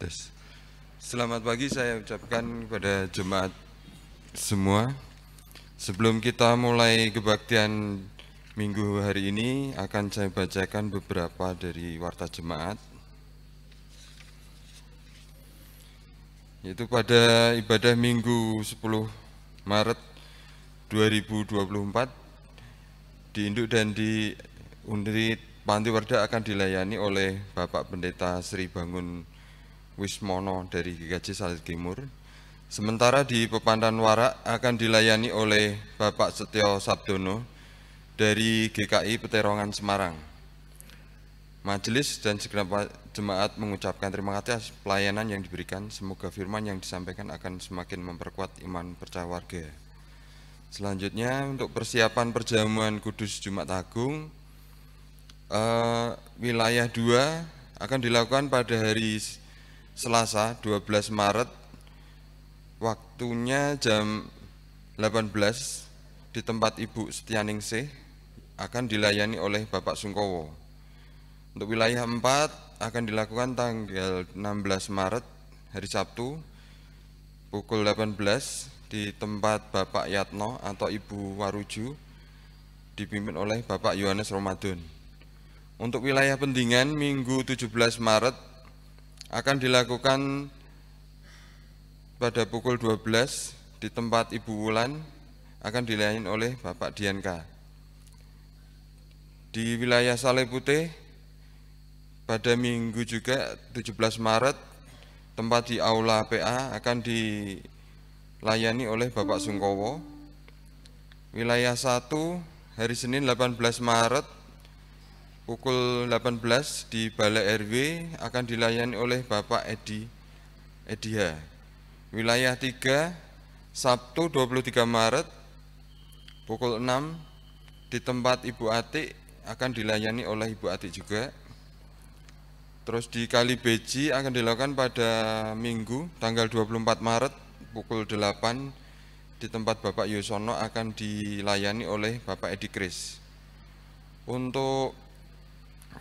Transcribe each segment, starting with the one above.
Tes. Selamat pagi saya ucapkan kepada jemaat semua. Sebelum kita mulai kebaktian minggu hari ini, akan saya bacakan beberapa dari warta jemaat. Yaitu pada ibadah minggu 10 Maret 2024 di Induk dan di Unit Panti Werda akan dilayani oleh Bapak Pendeta Sri Bangun Wismono dari GKJ Salatiga Timur. Sementara di Pepandan Warak akan dilayani oleh Bapak Setyo Sabdono dari GKI Peterongan Semarang. Majelis dan segenap jemaat mengucapkan terima kasih atas pelayanan yang diberikan. Semoga firman yang disampaikan akan semakin memperkuat iman percaya warga. Selanjutnya untuk persiapan perjamuan kudus Jumat Agung, wilayah 2 akan dilakukan pada hari Selasa 12 Maret, waktunya jam 18 di tempat Ibu Setianingsih, akan dilayani oleh Bapak Sungkowo. Untuk wilayah 4 akan dilakukan tanggal 16 Maret, hari Sabtu, pukul 18 di tempat Bapak Yatno atau Ibu Waruju, dipimpin oleh Bapak Yohanes Ramadan. Untuk wilayah Pendingan, Minggu 17 Maret akan dilakukan pada pukul 12 di tempat Ibu Wulan, akan dilayani oleh Bapak Dianka. Di wilayah Saleh Putih pada Minggu juga 17 Maret, tempat di Aula PA akan dilayani oleh Bapak Sungkowo. Wilayah 1 hari Senin 18 Maret pukul 18 di Balai RW akan dilayani oleh Bapak Ediha. Wilayah 3 Sabtu 23 Maret pukul 6 di tempat Ibu Atik akan dilayani oleh Ibu Atik juga. Terus di Kalibeji akan dilakukan pada Minggu tanggal 24 Maret pukul 8 di tempat Bapak Yusono akan dilayani oleh Bapak Edi Kris. Untuk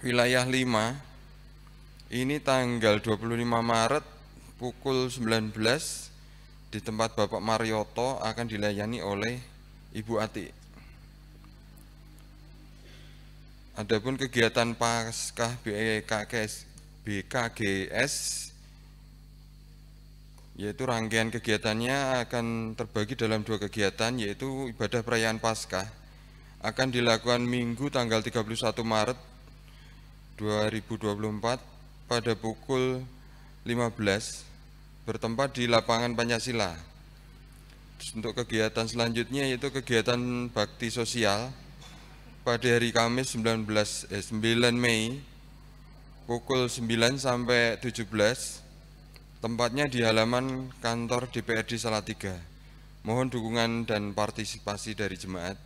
wilayah 5 ini tanggal 25 Maret pukul 19 di tempat Bapak Marioto akan dilayani oleh Ibu Atik. Adapun kegiatan Paskah BKGS, yaitu rangkaian kegiatannya akan terbagi dalam 2 kegiatan, yaitu ibadah perayaan Paskah akan dilakukan Minggu tanggal 31 Maret 2024 pada pukul 15 bertempat di lapangan Pancasila. Untuk kegiatan selanjutnya yaitu kegiatan bakti sosial pada hari Kamis 9 Mei pukul 9 sampai 17, tempatnya di halaman kantor DPRD Salatiga. Mohon dukungan dan partisipasi dari jemaat.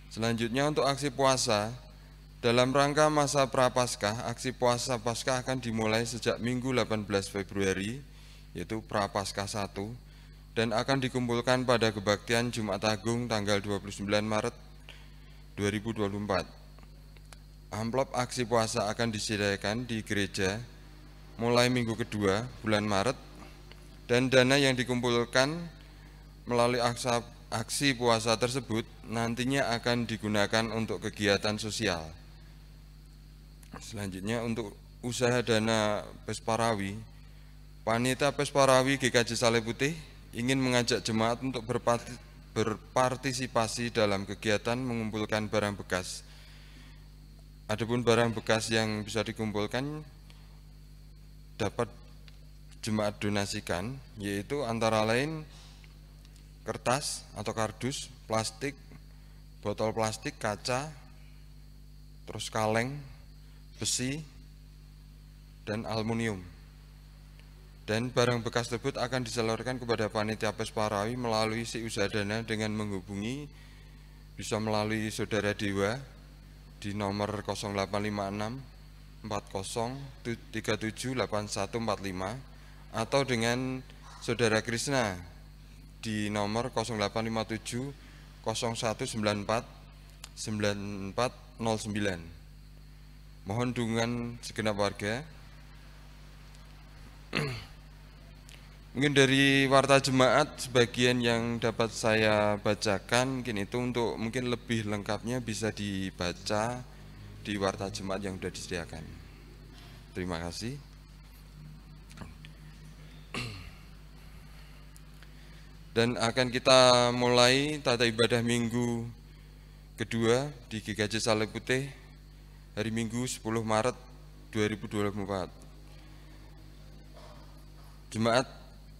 Selanjutnya untuk aksi puasa, dalam rangka masa Prapaskah, aksi puasa Paskah akan dimulai sejak Minggu 18 Februari, yaitu Prapaskah 1, dan akan dikumpulkan pada kebaktian Jumat Agung tanggal 29 Maret 2024. Amplop aksi puasa akan disediakan di gereja mulai minggu kedua bulan Maret, dan dana yang dikumpulkan melalui aksi puasa tersebut nantinya akan digunakan untuk kegiatan sosial. Selanjutnya untuk usaha dana Pesparawi, Panitia Pesparawi GKJ Saleh Putih ingin mengajak jemaat untuk berpartisipasi dalam kegiatan mengumpulkan barang bekas. Adapun barang bekas yang bisa dikumpulkan dapat jemaat donasikan, yaitu antara lain kertas atau kardus, plastik, botol plastik, kaca, terus kaleng, besi, dan aluminium. Dan barang bekas tersebut akan disalurkan kepada Panitia Pesparawi melalui si usaha dana dengan menghubungi bisa melalui Saudara Dewa di nomor 0856 40378145 atau dengan Saudara Krisna di nomor 0857 0194 9409. Mohon dukungan segenap warga. Mungkin dari warta jemaat sebagian yang dapat saya bacakan, mungkin itu untuk mungkin lebih lengkapnya bisa dibaca di warta jemaat yang sudah disediakan. Terima kasih. Dan akan kita mulai tata ibadah minggu kedua di GKJ Saleh Putih hari Minggu 10 Maret 2024. Jemaat,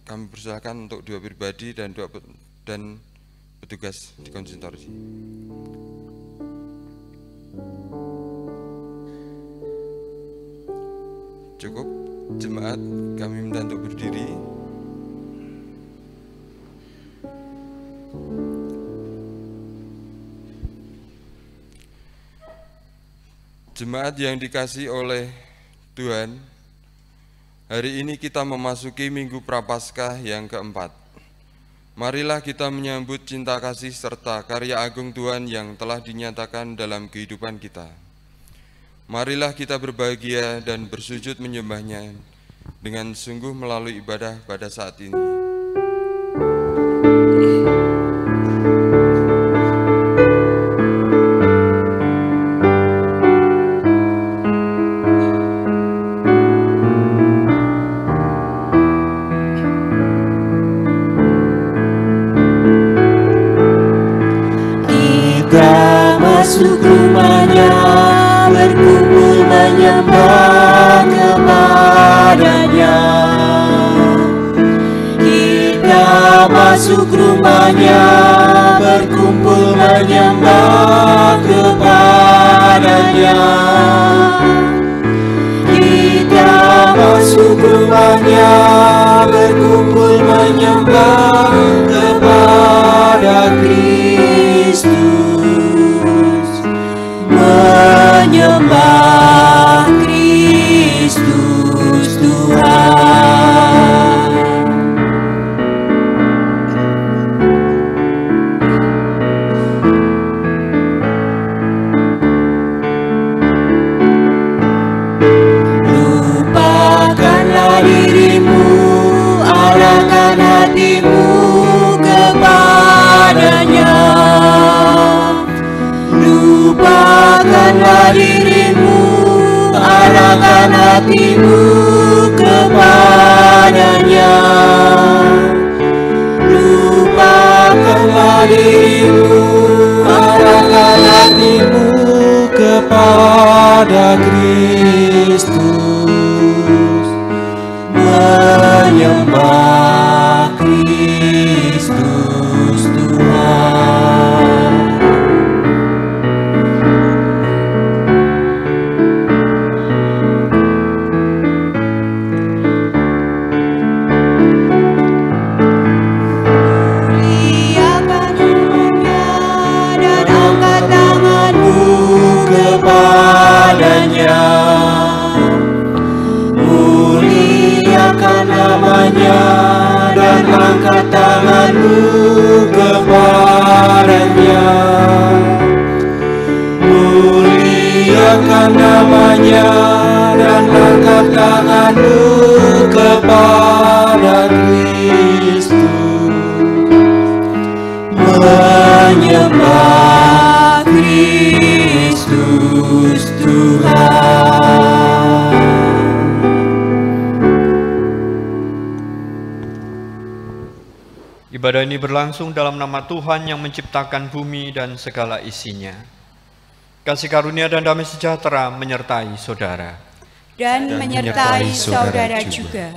kami persilakan untuk doa pribadi dan petugas di konsentrasi. Cukup, jemaat, kami minta untuk berdiri. Jemaat yang dikasihi oleh Tuhan, hari ini kita memasuki Minggu Prapaskah yang keempat. Marilah kita menyambut cinta kasih serta karya agung Tuhan yang telah dinyatakan dalam kehidupan kita. Marilah kita berbahagia dan bersujud menyembahnya dengan sungguh melalui ibadah pada saat ini. Masuk rumahnya, berkumpul menyembah kepadanya. Kita masuk rumahnya, berkumpul menyembah kepadanya. Kita masuk rumahnya, berkumpul menyembah kepada Kristus. Menyembah Kristus Tuhan. Lupakanlah dirimu, arahkan hatimu kepadanya. Lupakanlah dirimu, arahkan hatimu kepadanya. Lupakanlah dirimu, arahkan hatimu kepada Kristus. Menyembah Kristus Tuhan. Kepadanya, muliakan namanya dan angkat tanganmu kepadanya. Muliakan namanya dan angkat tanganmu kepada Kristus. Menyembah Kristus Tuhan. Ibadah ini berlangsung dalam nama Tuhan yang menciptakan bumi dan segala isinya. Kasih karunia dan damai sejahtera menyertai saudara. Dan menyertai saudara juga.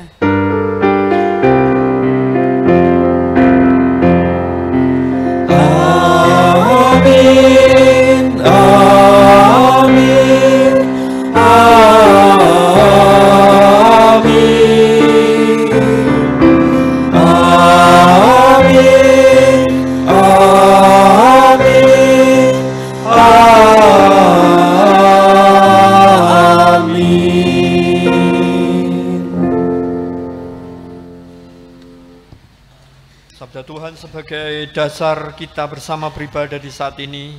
Amin, amin, amin, amin, amin, amin. Sabda Tuhan sebagai dasar kita bersama beribadah di saat ini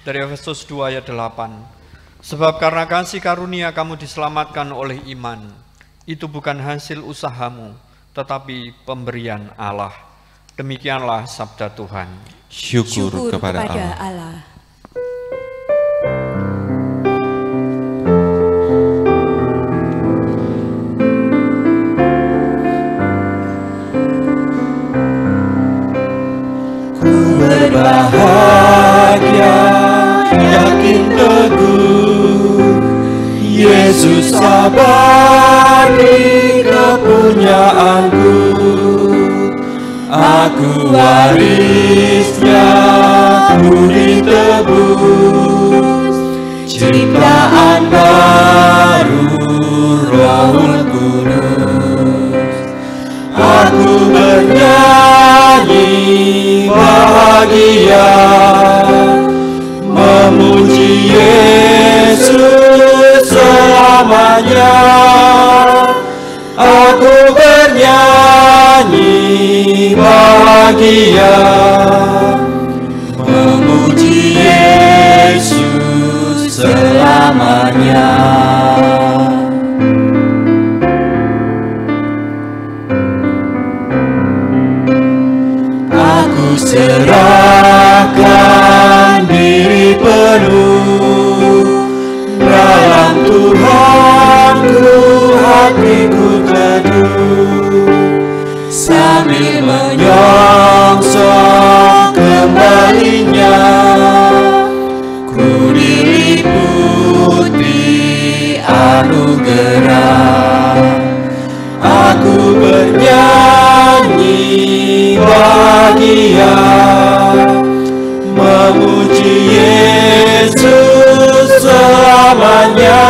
dari Efesus 2 ayat 8. Sebab karena kasih karunia kamu diselamatkan oleh iman. itu bukan hasil usahamu, tetapi pemberian Allah. Demikianlah sabda Tuhan. Syukur kepada Allah. Ku berbahagia, yakin teguh, Yesus abadi kepunyaanku. Aku warisnya, ku ditebus, ciptaan baru Roh Kudus. Aku bernyanyi bahagia, memuji Yesus selamanya. Aku bernyanyi bahagia, memuji Yesus selamanya. Aku serahkan diri penuh dalam Tuhanku, hatiku teduh, sambil menyongsong kembalinya. Ku diliputi anugerah, aku bernyanyi bahagia, memuji Yesus selamanya.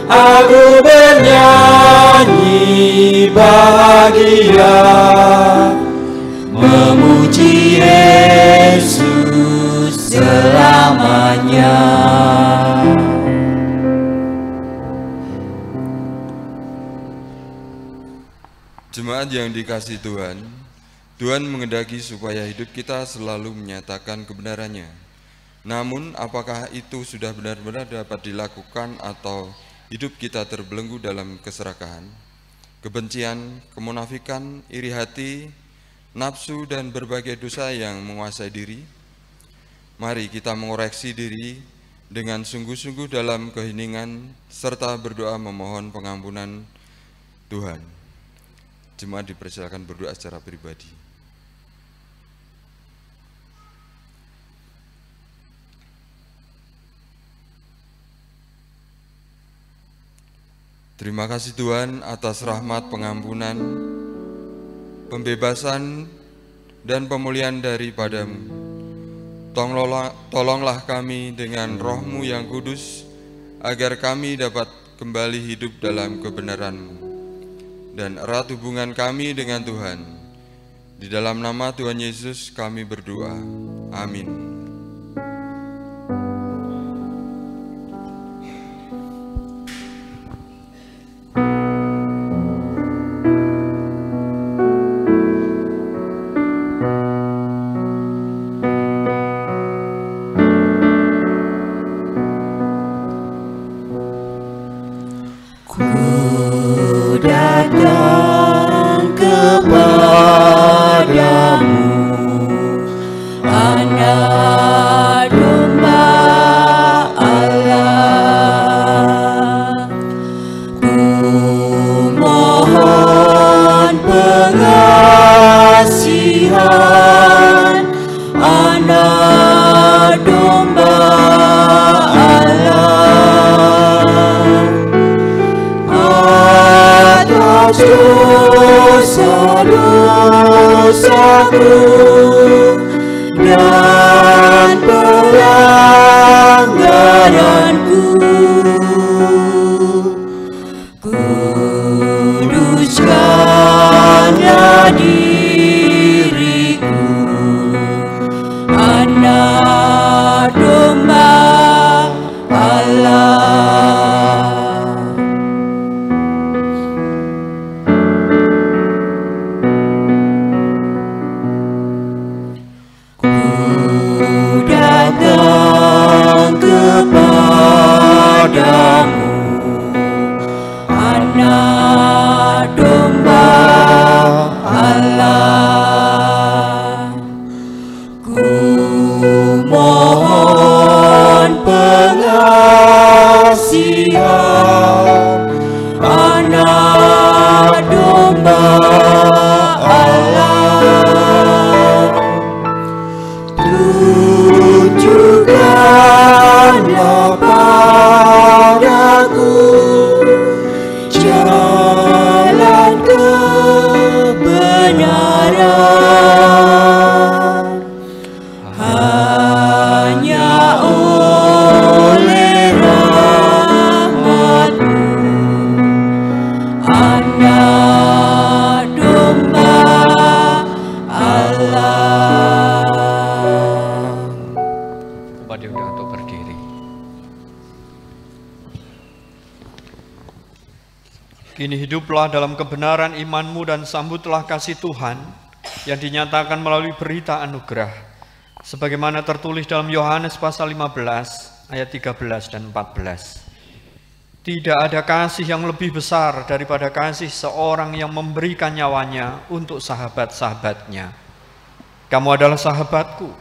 Aku bernyanyi bahagia, memuji Yesus selamanya. Jemaat yang dikasihi Tuhan, Tuhan menghendaki supaya hidup kita selalu menyatakan kebenarannya. Namun, apakah itu sudah benar-benar dapat dilakukan atau hidup kita terbelenggu dalam keserakahan, kebencian, kemunafikan, iri hati, nafsu, dan berbagai dosa yang menguasai diri? Mari kita mengoreksi diri dengan sungguh-sungguh dalam keheningan serta berdoa memohon pengampunan Tuhan. Jemaat dipersilakan berdoa secara pribadi. Terima kasih Tuhan atas rahmat pengampunan, pembebasan, dan pemulihan daripadamu. Tolonglah kami dengan Roh-Mu yang kudus, agar kami dapat kembali hidup dalam kebenaran-Mu dan erat hubungan kami dengan Tuhan. Di dalam nama Tuhan Yesus kami berdoa. Amin. Dan pelanggaranku, kuduskanlah diriku, anak domba Allah. Ku Allah. Tempat diundang untuk berdiri. Kini hiduplah dalam kebenaran imanmu dan sambutlah kasih Tuhan yang dinyatakan melalui berita anugerah, sebagaimana tertulis dalam Yohanes pasal 15 ayat 13 dan 14. Tidak ada kasih yang lebih besar daripada kasih seorang yang memberikan nyawanya untuk sahabat-sahabatnya. Kamu adalah sahabatku,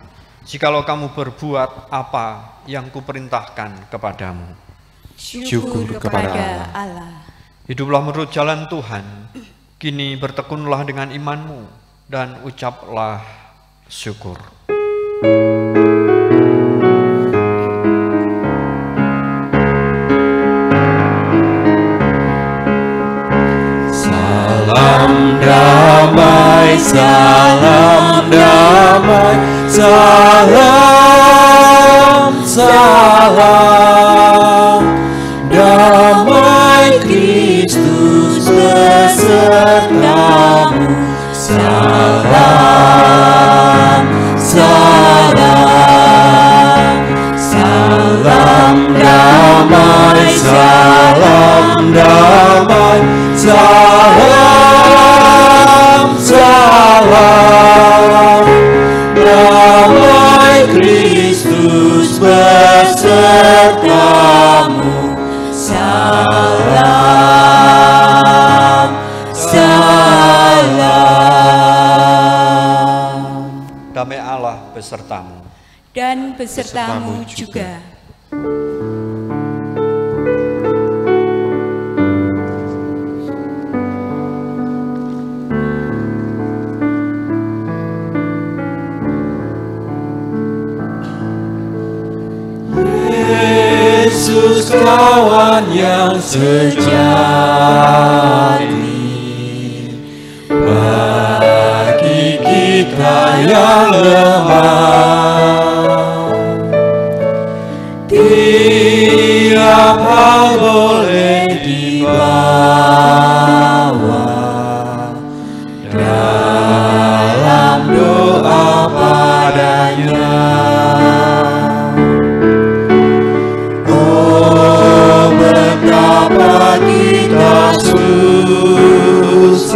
jikalau kamu berbuat apa yang kuperintahkan kepadamu. Syukur kepada Allah. Hiduplah menurut jalan Tuhan, kini bertekunlah dengan imanmu dan ucaplah syukur. Salam damai, salam damai, salam, salam damai Kristus besertamu. Salam, salam, salam damai, salam damai, salam, salam damai Kristus besertamu. Salam, salam. Damai Allah besertamu. Dan besertamu juga. Yesus kawan yang sejati bagi kita yang lemah. Tiap hal boleh dibawa dalam doa padanya. Betapa kita susah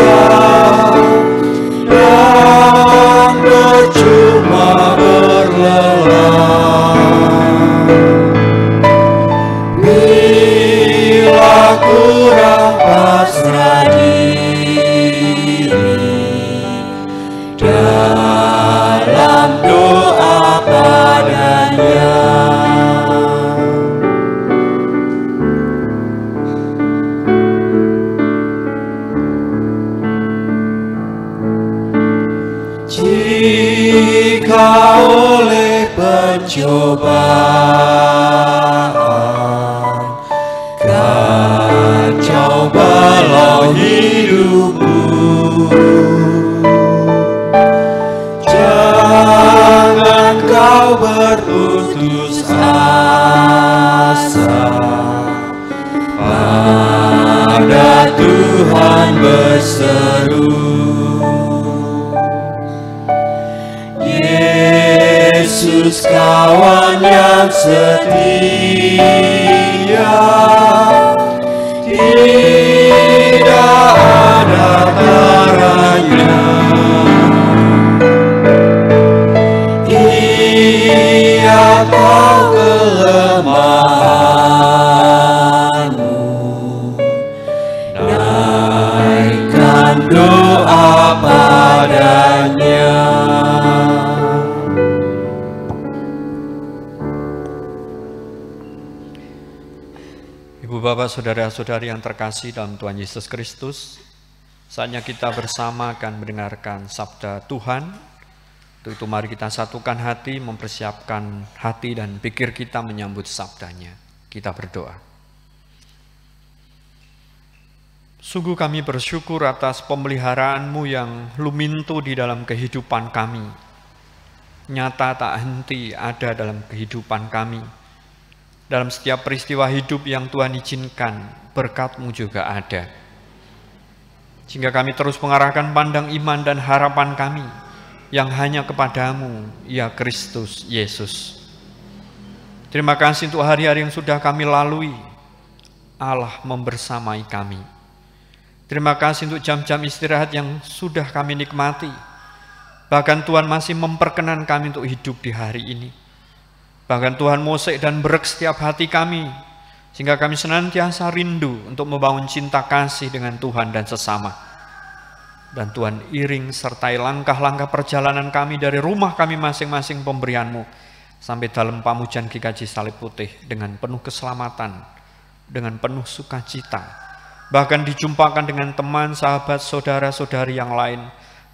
dan percuma berlelah bila kurang pasrah diri dalam doa padanya. Jika oleh pencobaan kacau balau hidupmu, jangan kau berputus asa, pada Tuhan berseru. Yesus kawan yang setia, tidak ada taranya. Ia tahu kelemahanmu, naikkan doa padanya. Ibu bapak saudara-saudari yang terkasih dalam Tuhan Yesus Kristus, saatnya kita bersama akan mendengarkan sabda Tuhan. Untuk itu mari kita satukan hati, mempersiapkan hati dan pikir kita menyambut sabdanya. Kita berdoa. Sungguh kami bersyukur atas pemeliharaan-Mu yang lumintu di dalam kehidupan kami. Nyata tak henti ada dalam kehidupan kami. Dalam setiap peristiwa hidup yang Tuhan izinkan, berkat-Mu juga ada. Sehingga kami terus mengarahkan pandang iman dan harapan kami yang hanya kepadamu, ya Kristus Yesus. Terima kasih untuk hari-hari yang sudah kami lalui. Allah membersamai kami. Terima kasih untuk jam-jam istirahat yang sudah kami nikmati. Bahkan Tuhan masih memperkenan kami untuk hidup di hari ini. Bahkan Tuhan mosek dan berek setiap hati kami, sehingga kami senantiasa rindu untuk membangun cinta kasih dengan Tuhan dan sesama. Dan Tuhan iring sertai langkah-langkah perjalanan kami dari rumah kami masing-masing pemberian-Mu sampai dalam pamujan GKJ Salib Putih dengan penuh keselamatan, dengan penuh sukacita. Bahkan dijumpakan dengan teman, sahabat, saudara-saudari yang lain,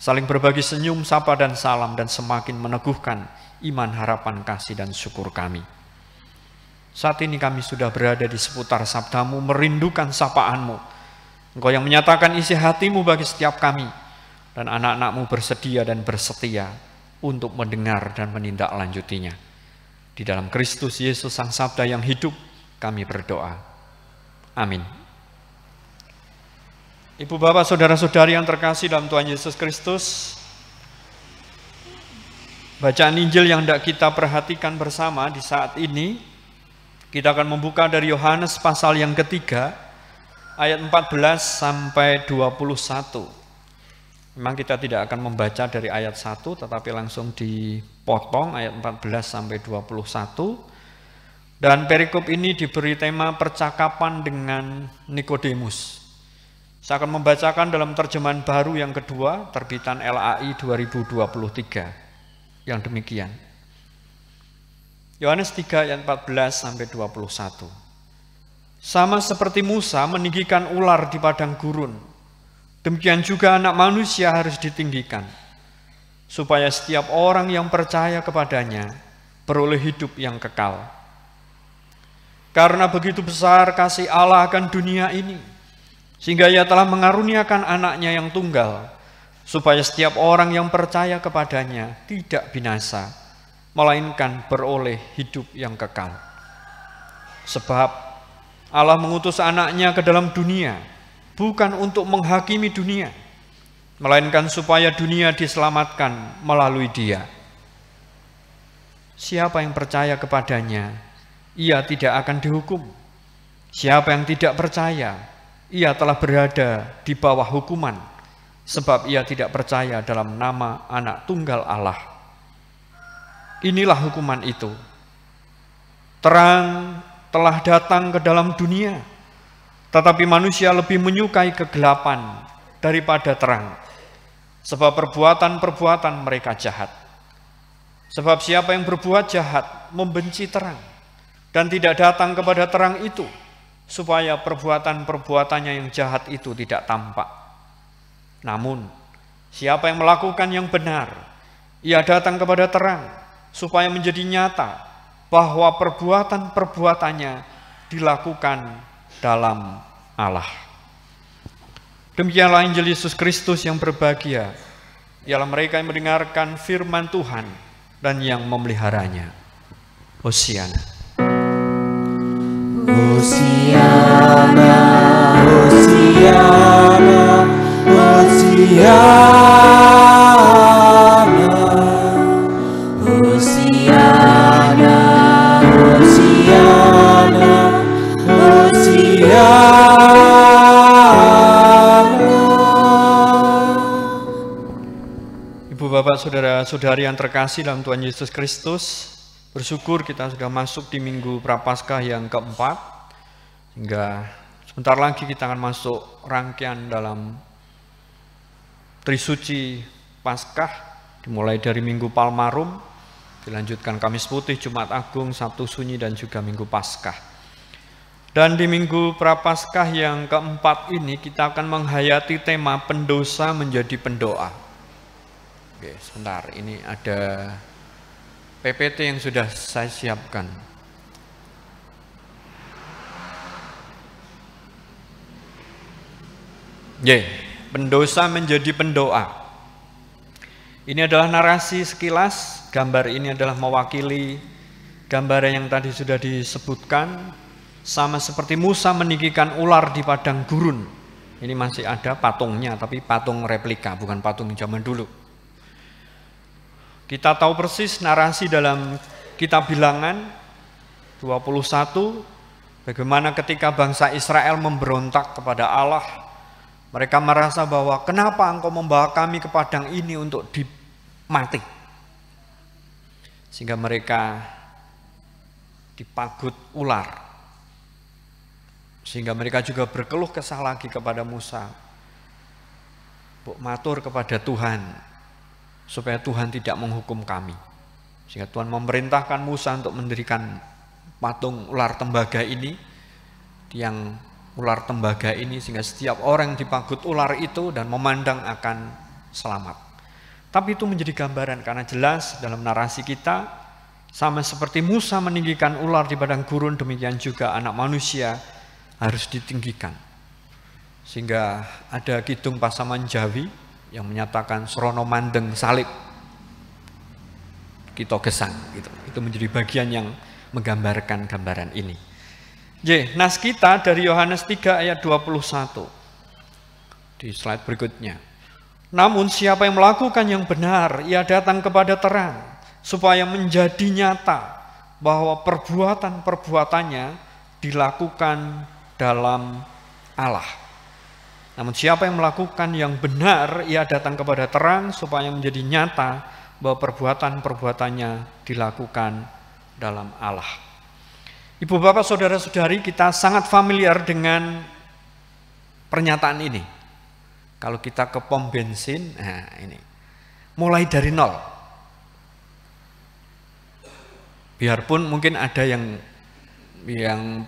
saling berbagi senyum, sapa dan salam, dan semakin meneguhkan iman, harapan, kasih, dan syukur kami. Saat ini kami sudah berada di seputar sabda-Mu, merindukan sapaan-Mu. Engkau yang menyatakan isi hati-Mu bagi setiap kami, dan anak-anak-Mu bersedia dan bersetia untuk mendengar dan menindaklanjutinya. Di dalam Kristus Yesus Sang Sabda yang hidup, kami berdoa. Amin. Ibu, bapak, saudara-saudari yang terkasih dalam Tuhan Yesus Kristus, bacaan Injil yang hendak kita perhatikan bersama di saat ini, kita akan membuka dari Yohanes pasal yang ketiga, ayat 14 sampai 21. Memang kita tidak akan membaca dari ayat 1, tetapi langsung dipotong ayat 14 sampai 21. Dan perikop ini diberi tema percakapan dengan Nikodemus. Saya akan membacakan dalam terjemahan baru yang kedua, terbitan LAI 2023, yang demikian. Yohanes 3 ayat 14 sampai 21. Sama seperti Musa meninggikan ular di padang gurun, demikian juga Anak Manusia harus ditinggikan, supaya setiap orang yang percaya kepadanya beroleh hidup yang kekal. Karena begitu besar kasih Allah akan dunia ini, sehingga Ia telah mengaruniakan anaknya yang tunggal, supaya setiap orang yang percaya kepadanya tidak binasa, melainkan beroleh hidup yang kekal. Sebab Allah mengutus anaknya ke dalam dunia, bukan untuk menghakimi dunia, melainkan supaya dunia diselamatkan melalui Dia. Siapa yang percaya kepadanya, ia tidak akan dihukum. Siapa yang tidak percaya, ia telah berada di bawah hukuman, sebab ia tidak percaya dalam nama Anak Tunggal Allah. Inilah hukuman itu. Terang telah datang ke dalam dunia, tetapi manusia lebih menyukai kegelapan daripada terang, sebab perbuatan-perbuatan mereka jahat. Sebab siapa yang berbuat jahat membenci terang, dan tidak datang kepada terang itu, supaya perbuatan-perbuatannya yang jahat itu tidak tampak. Namun, siapa yang melakukan yang benar, ia datang kepada terang, supaya menjadi nyata bahwa perbuatan-perbuatannya dilakukan dalam Allah. Demikianlah Injil Yesus Kristus yang berbahagia, ialah mereka yang mendengarkan firman Tuhan dan yang memeliharanya. Hosiana. Hosiana, Hosiana, Hosiana, Hosiana, Hosiana, Hosiana. Ibu, bapak, saudara-saudari yang terkasih dalam Tuhan Yesus Kristus, bersyukur kita sudah masuk di Minggu Prapaskah yang keempat, hingga sebentar lagi kita akan masuk rangkaian dalam Trisuci Paskah, dimulai dari Minggu Palmarum, dilanjutkan Kamis Putih, Jumat Agung, Sabtu Sunyi, dan juga Minggu Paskah. Dan di Minggu Prapaskah yang keempat ini kita akan menghayati tema pendosa menjadi pendoa. Oke, sebentar, ini ada PPT yang sudah saya siapkan. Pendosa menjadi pendoa. Ini adalah narasi sekilas, gambar ini adalah mewakili gambar yang tadi sudah disebutkan, sama seperti Musa meninggikan ular di padang gurun. Ini masih ada patungnya, tapi patung replika, bukan patung zaman dulu. Kita tahu persis narasi dalam kitab Bilangan 21, bagaimana ketika bangsa Israel memberontak kepada Allah, mereka merasa bahwa kenapa engkau membawa kami ke padang ini untuk dimati. Sehingga mereka dipagut ular. Sehingga mereka juga berkeluh kesah lagi kepada Musa. Buk matur kepada Tuhan, supaya Tuhan tidak menghukum kami. Sehingga Tuhan memerintahkan Musa untuk mendirikan patung ular tembaga ini, tiang ular tembaga ini, sehingga setiap orang yang dipagut ular itu dan memandang akan selamat. Tapi itu menjadi gambaran, karena jelas dalam narasi kita, sama seperti Musa meninggikan ular di padang gurun, demikian juga anak manusia harus ditinggikan. Sehingga ada kidung Pasaman Jawi yang menyatakan srono mandeng salib kita gesang. Itu menjadi bagian yang menggambarkan gambaran ini. Nas kita dari Yohanes 3 ayat 21. Di slide berikutnya. Namun siapa yang melakukan yang benar, ia datang kepada terang, supaya menjadi nyata bahwa perbuatan-perbuatannya dilakukan dalam Allah. Namun siapa yang melakukan yang benar, ia datang kepada terang, supaya menjadi nyata bahwa perbuatan-perbuatannya dilakukan dalam Allah. Ibu bapak saudara-saudari, kita sangat familiar dengan pernyataan ini. Kalau kita ke pom bensin, nah ini, mulai dari nol. Biarpun mungkin ada yang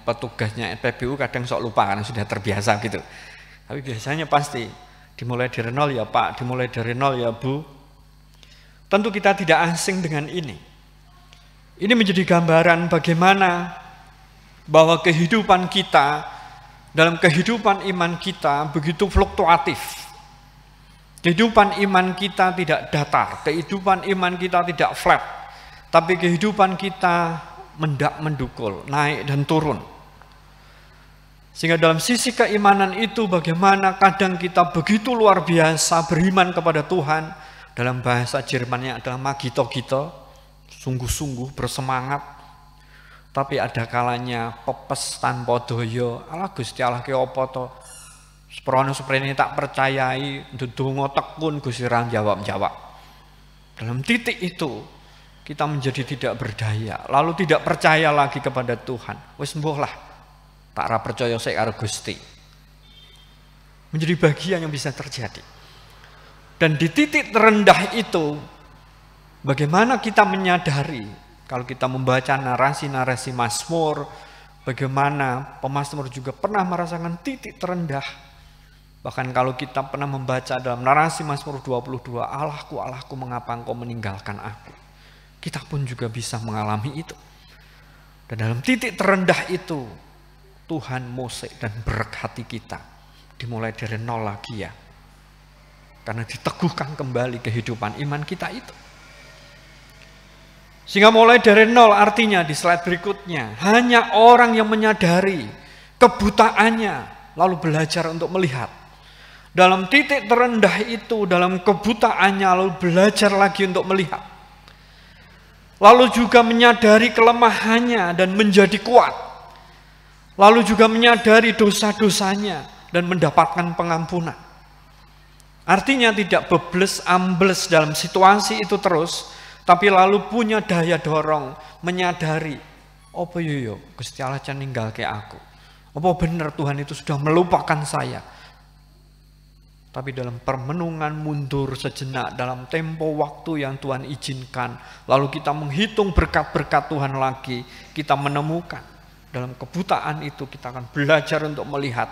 petugasnya SPBU kadang sok lupa karena sudah terbiasa gitu. Tapi biasanya pasti dimulai dari nol ya Pak, dimulai dari nol ya Bu. Tentu kita tidak asing dengan ini. Ini menjadi gambaran bagaimana bahwa kehidupan kita, dalam kehidupan iman kita begitu fluktuatif. Kehidupan iman kita tidak datar, kehidupan iman kita tidak flat, tapi kehidupan kita mendak mendukul, naik dan turun. Sehingga dalam sisi keimanan itu bagaimana kadang kita begitu luar biasa beriman kepada Tuhan, dalam bahasa Jermannya adalah magito-gito, sungguh-sungguh bersemangat, tapi ada kalanya pepes tanpa doyo, ala Gusti Allah ke apa to? Seprono seprene tak percayai, ndedonga tekun Gusti ra jawab-jawab. Dalam titik itu kita menjadi tidak berdaya, lalu tidak percaya lagi kepada Tuhan. Wis mbuh lah, tak ra percaya sik karo Gusti. Menjadi bagian yang bisa terjadi. Dan di titik terendah itu, bagaimana kita menyadari, kalau kita membaca narasi-narasi Mazmur, bagaimana pemazmur juga pernah merasakan titik terendah. Bahkan kalau kita pernah membaca dalam narasi Mazmur 22, Allahku, Allahku, mengapa engkau meninggalkan aku? Kita pun juga bisa mengalami itu. Dan dalam titik terendah itu, Tuhan musik dan berkati kita. Dimulai dari nol lagi ya. Karena diteguhkan kembali kehidupan iman kita itu. Sehingga mulai dari nol artinya di slide berikutnya, hanya orang yang menyadari kebutaannya, lalu belajar untuk melihat. Dalam titik terendah itu, dalam kebutaannya, lalu belajar lagi untuk melihat. Lalu juga menyadari kelemahannya dan menjadi kuat. Lalu juga menyadari dosa-dosanya dan mendapatkan pengampunan. Artinya tidak bebles ambles dalam situasi itu terus, tapi lalu punya daya dorong, menyadari, apa yo Gusti Allah can ninggalke aku. Apa benar Tuhan itu sudah melupakan saya. Tapi dalam permenungan mundur sejenak, dalam tempo waktu yang Tuhan izinkan, lalu kita menghitung berkat-berkat Tuhan lagi, kita menemukan dalam kebutaan itu kita akan belajar untuk melihat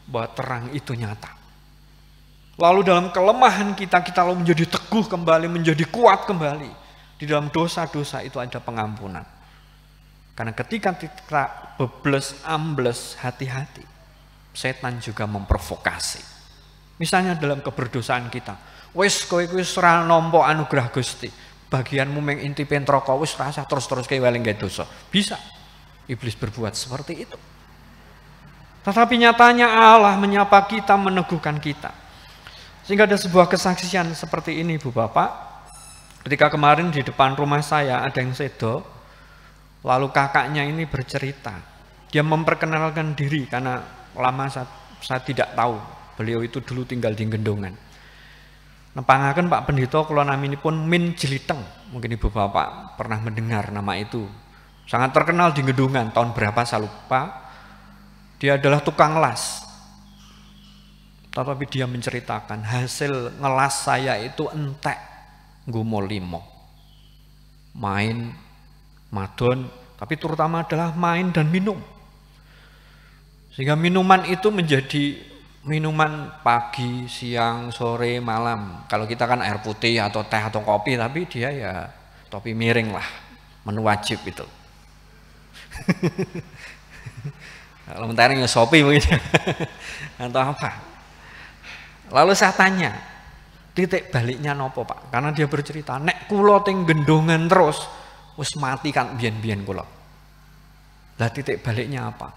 bahwa terang itu nyata. Lalu dalam kelemahan kita lalu menjadi teguh kembali, menjadi kuat kembali. Di dalam dosa-dosa itu ada pengampunan. Karena ketika kita bebles, ambles, hati-hati, setan juga memprovokasi. Misalnya dalam keberdosaan kita, wis kowe wis ora nampa anugerah Gusti, bagianmu mung intipe neraka, wis rasa terus-terus kowe weling gawe dosa. Bisa iblis berbuat seperti itu. Tetapi nyatanya Allah menyapa kita, meneguhkan kita. Sehingga ada sebuah kesaksian seperti ini, Bu Bapak. Ketika kemarin di depan rumah saya ada yang sedo, lalu kakaknya ini bercerita. Dia memperkenalkan diri karena lama saya tidak tahu. Beliau itu dulu tinggal di Gendongan. Nepangaken Pak Pendeta kula naminipun Min Jeliteng. Mungkin Ibu Bapak pernah mendengar nama itu. Sangat terkenal di Gendongan, tahun berapa saya lupa. Dia adalah tukang las. Tetapi dia menceritakan hasil ngelas saya itu entek nggumo limo. Main, madon, tapi terutama adalah main dan minum. Sehingga minuman itu menjadi minuman pagi, siang, sore, malam. Kalau kita kan air putih atau teh atau kopi, tapi dia ya topi miring lah, menu wajib itu. Kalau mentari ngesopi mungkin atau apa. Lalu saya tanya, titik baliknya nopo Pak? Karena dia bercerita, nek kula teng Gendongan terus, wis mati kan biyen-biyen kula. Lah titik baliknya apa?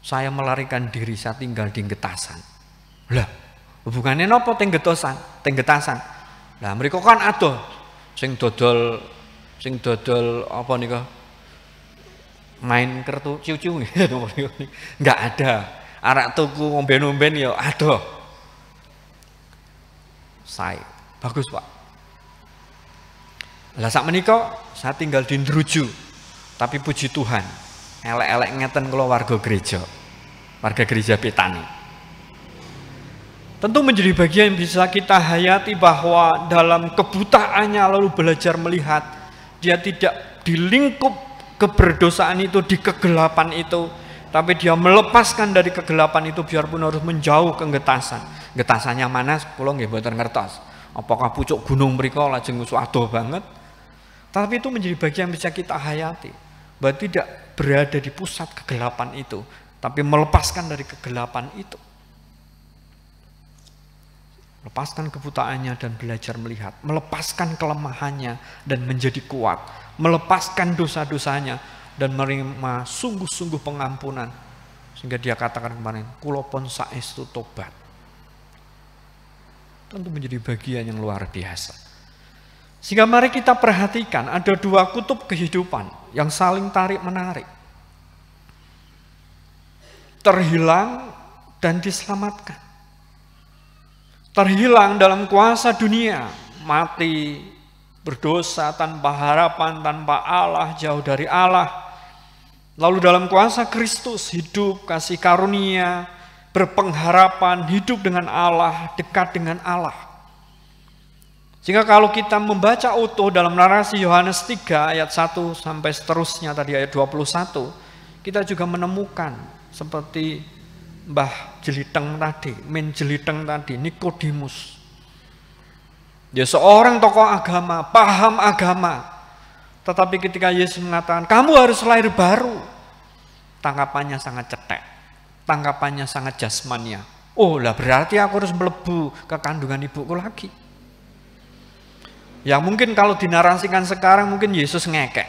Saya melarikan diri, saya tinggal di Getasan. Lah, hubungannya nopo teng Getasan? Teng Getasan. Lah mriko kan adoh sing dodol apa nika? Main kartu ciu-ciu enggak ada. Arak tuku ngomben-ngomben ya adoh. Saya bagus Pak. Lah sak menika saya tinggal di Ndruju. Tapi puji Tuhan, elek-elek ngeten kula warga gereja Petani. Tentu menjadi bagian yang bisa kita hayati bahwa dalam kebutaannya lalu belajar melihat, dia tidak di lingkup keberdosaan itu, di kegelapan itu, tapi dia melepaskan dari kegelapan itu biarpun harus menjauh ke Getasan. Getasannya mana? Kula nggih mboten ngertos. Apakah pucuk gunung mriku lajeng adoh banget? Tapi itu menjadi bagian yang bisa kita hayati, bahwa tidak berada di pusat kegelapan itu, tapi melepaskan dari kegelapan itu. Lepaskan kebutaannya dan belajar melihat, melepaskan kelemahannya dan menjadi kuat, melepaskan dosa-dosanya dan menerima sungguh-sungguh pengampunan. Sehingga dia katakan kemarin, kula pun saestu tobat. Tentu menjadi bagian yang luar biasa. Sehingga mari kita perhatikan, ada dua kutub kehidupan yang saling tarik-menarik. Terhilang dan diselamatkan. Terhilang dalam kuasa dunia, mati, berdosa, tanpa harapan, tanpa Allah, jauh dari Allah. Lalu dalam kuasa Kristus, hidup, kasih karunia, berpengharapan, hidup dengan Allah, dekat dengan Allah. Sehingga kalau kita membaca utuh dalam narasi Yohanes 3 ayat 1 sampai seterusnya tadi ayat 21, kita juga menemukan seperti Mbah Jeliteng tadi, Min Jeliteng tadi, Nikodemus. Dia seorang tokoh agama, paham agama. Tetapi ketika Yesus mengatakan, kamu harus lahir baru, tanggapannya sangat cetek, tanggapannya sangat jasmania. Oh lah berarti aku harus melebu ke kandungan ibuku lagi. Ya mungkin kalau dinarasikan sekarang mungkin Yesus ngekek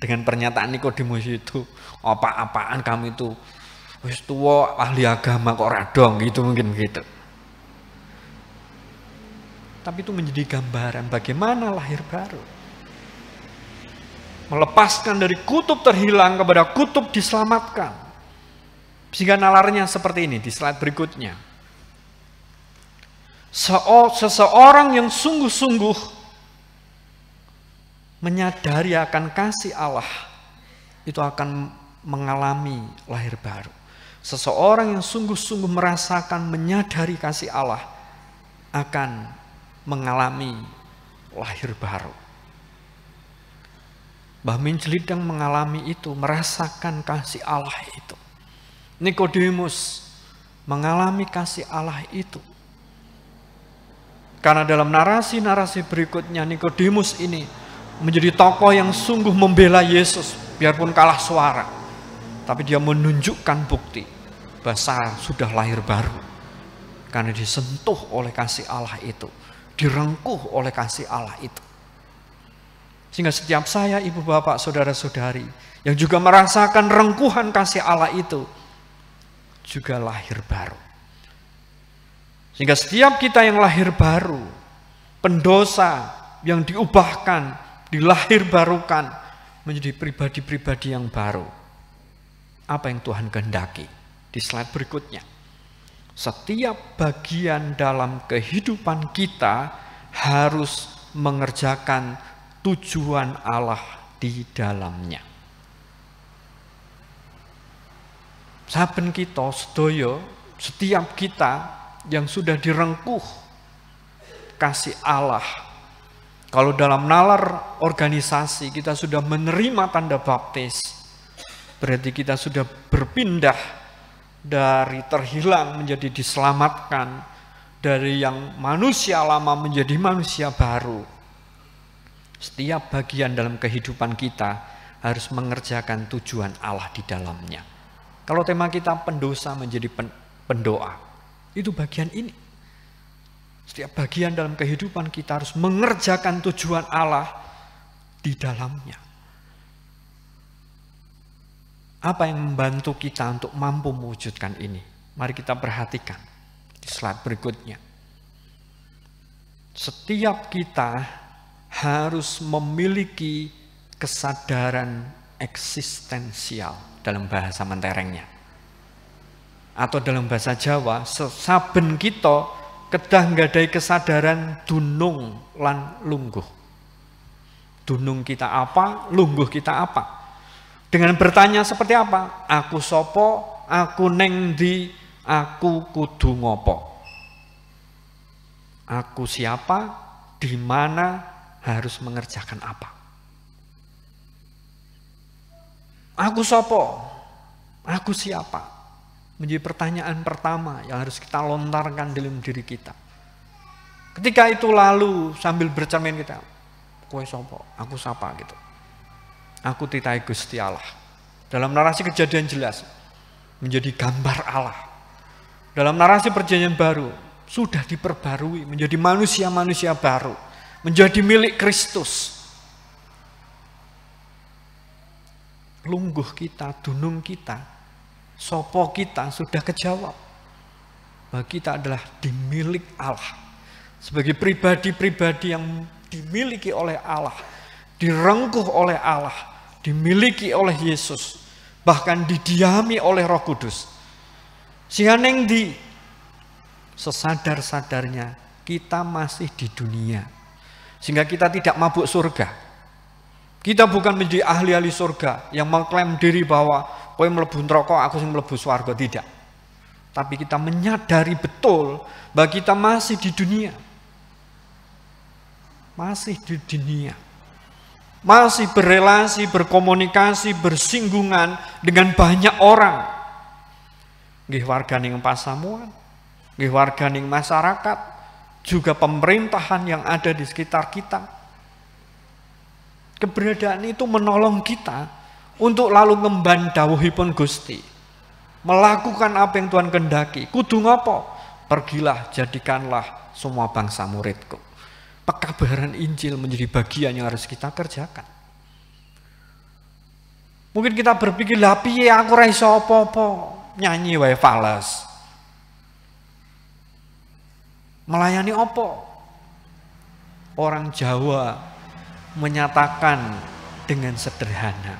dengan pernyataan Nikodemus itu, apa-apaan kamu itu, wis tuwa ahli agama kok radong gitu, mungkin begitu. Tapi itu menjadi gambaran bagaimana lahir baru. Melepaskan dari kutub terhilang kepada kutub diselamatkan. Sehingga nalarnya seperti ini di slide berikutnya. Seseorang yang sungguh-sungguh menyadari akan kasih Allah itu akan mengalami lahir baru. Seseorang yang sungguh-sungguh merasakan menyadari kasih Allah akan mengalami lahir baru. Mbah Min Jeliteng mengalami itu, merasakan kasih Allah itu. Nikodemus mengalami kasih Allah itu. Karena dalam narasi-narasi berikutnya Nikodemus ini menjadi tokoh yang sungguh membela Yesus biarpun kalah suara. Tapi dia menunjukkan bukti bahwa saya sudah lahir baru. Karena disentuh oleh kasih Allah itu, direngkuh oleh kasih Allah itu. Sehingga setiap saya, ibu bapak, saudara-saudari yang juga merasakan rengkuhan kasih Allah itu juga lahir baru. Sehingga setiap kita yang lahir baru, pendosa, yang diubahkan, dilahirbarukan menjadi pribadi-pribadi yang baru. Apa yang Tuhan kehendaki? Di slide berikutnya. Setiap bagian dalam kehidupan kita harus mengerjakan tujuan Allah di dalamnya. Saben kita sedaya, setiap kita yang sudah direngkuh kasih Allah. Kalau dalam nalar organisasi kita sudah menerima tanda baptis, berarti kita sudah berpindah dari terhilang menjadi diselamatkan, dari yang manusia lama menjadi manusia baru. Setiap bagian dalam kehidupan kita harus mengerjakan tujuan Allah di dalamnya. Kalau tema kita pendosa menjadi pendoa, itu bagian ini. Setiap bagian dalam kehidupan kita harus mengerjakan tujuan Allah di dalamnya. Apa yang membantu kita untuk mampu mewujudkan ini? Mari kita perhatikan di slide berikutnya. Setiap kita harus memiliki kesadaran eksistensial dalam bahasa menterengnya. Atau dalam bahasa Jawa, saben kita kedah nggadai kesadaran dunung lan lungguh. Dunung kita apa, lungguh kita apa. Dengan bertanya seperti apa? Aku sopo, aku neng ndi, aku kudu ngopo. Aku siapa, di mana, harus mengerjakan apa. Aku sopo, aku siapa. Menjadi pertanyaan pertama yang harus kita lontarkan dalam diri kita. Ketika itu lalu sambil bercermin kita, kowe sopo, aku sapa gitu. Aku titai Gusti Allah. Dalam narasi Kejadian jelas menjadi gambar Allah. Dalam narasi Perjanjian Baru sudah diperbarui menjadi manusia-manusia baru, menjadi milik Kristus. Lungguh kita, dunung kita, sopo kita sudah kejawab. Bahwa kita adalah dimilik Allah. Sebagai pribadi-pribadi yang dimiliki oleh Allah, direngkuh oleh Allah, dimiliki oleh Yesus, bahkan didiami oleh Roh Kudus. Sehingga neng di sesadar-sadarnya kita masih di dunia. Sehingga kita tidak mabuk surga. Kita bukan menjadi ahli-ahli surga yang mengklaim diri bahwa kowe mlebu neraka, aku sing mlebu swarga, tidak. Tapi kita menyadari betul bahwa kita masih di dunia. Masih di dunia. Masih berelasi, berkomunikasi, bersinggungan dengan banyak orang. Nggih warganing pasamuan, nggih warganing masyarakat, juga pemerintahan yang ada di sekitar kita. Keberadaan itu menolong kita untuk lalu ngemban dawuhipun Gusti. Melakukan apa yang Tuhan kehendaki. Kudu ngopo? Pergilah, jadikanlah semua bangsa muridku. Pekabaran Injil menjadi bagian yang harus kita kerjakan. Mungkin kita berpikir, lah piye aku ora iso apa-apa, nyanyi wae fales. Melayani apa? Orang Jawa menyatakan dengan sederhana,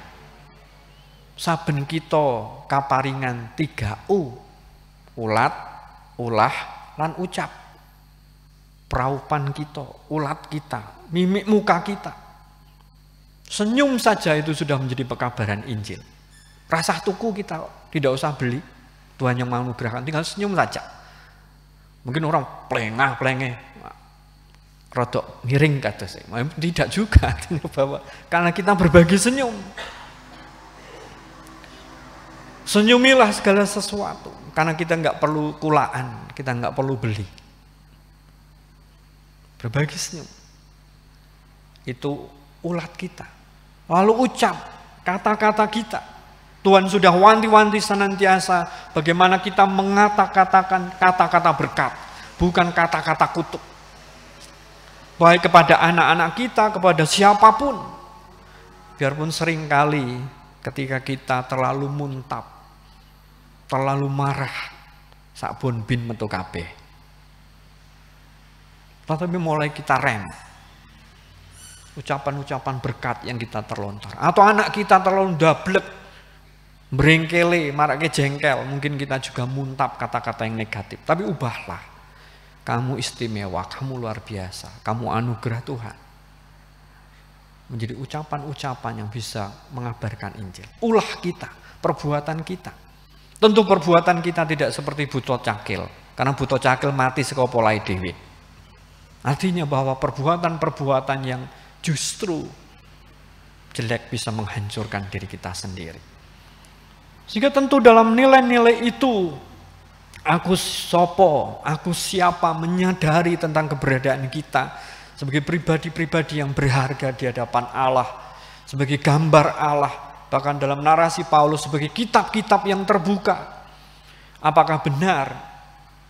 saben kita kaparingan 3U, ulat, ulah, lan ucap. Praupan kita, ulat kita, mimik muka kita. Senyum saja itu sudah menjadi pekabaran Injil. Rasa tuku kita tidak usah beli, Tuhan yang menganugerahkan, tinggal senyum saja. Mungkin orang plengah-plengeh, rodok miring kata saya. Tidak juga, bahwa karena kita berbagi senyum. Senyumilah segala sesuatu, karena kita nggak perlu kulaan, kita nggak perlu beli. Berbagi senyum itu ulat kita. Lalu ucap kata-kata kita. Tuhan sudah wanti-wanti senantiasa bagaimana kita mengata-katakan kata-kata berkat, bukan kata-kata kutuk. Baik kepada anak-anak kita, kepada siapapun. Biarpun seringkali ketika kita terlalu muntap, terlalu marah, sakbon bin metu kabeh. Tetapi mulai kita rem. ucapan-ucapan berkat yang kita terlontar. Atau anak kita terlalu dablek, berengkele, marake jengkel, mungkin kita juga muntap kata-kata yang negatif. Tapi ubahlah, kamu istimewa, kamu luar biasa, kamu anugerah Tuhan. Menjadi ucapan-ucapan yang bisa mengabarkan Injil. Ulah kita, perbuatan kita. Tentu perbuatan kita tidak seperti buto cakil, karena buto cakil mati saka polai dhewe. Artinya bahwa perbuatan-perbuatan yang justru jelek bisa menghancurkan diri kita sendiri. Sehingga tentu dalam nilai-nilai itu, aku sopo, aku siapa, menyadari tentang keberadaan kita sebagai pribadi-pribadi yang berharga di hadapan Allah, sebagai gambar Allah, bahkan dalam narasi Paulus sebagai kitab-kitab yang terbuka. Apakah benar?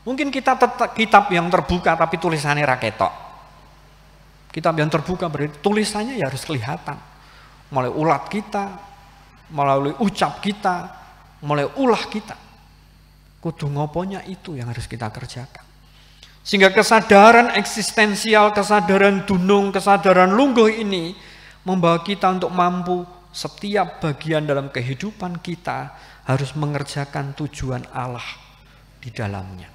Mungkin kita tetap kitab yang terbuka tapi tulisannya raketok. Kitab yang terbuka berarti tulisannya ya harus kelihatan. Mulai ulat kita, melalui ucap kita, mulai ulah kita. Kudu ngoponya itu yang harus kita kerjakan. Sehingga kesadaran eksistensial, kesadaran dunung, kesadaran lungguh ini membawa kita untuk mampu setiap bagian dalam kehidupan kita harus mengerjakan tujuan Allah di dalamnya.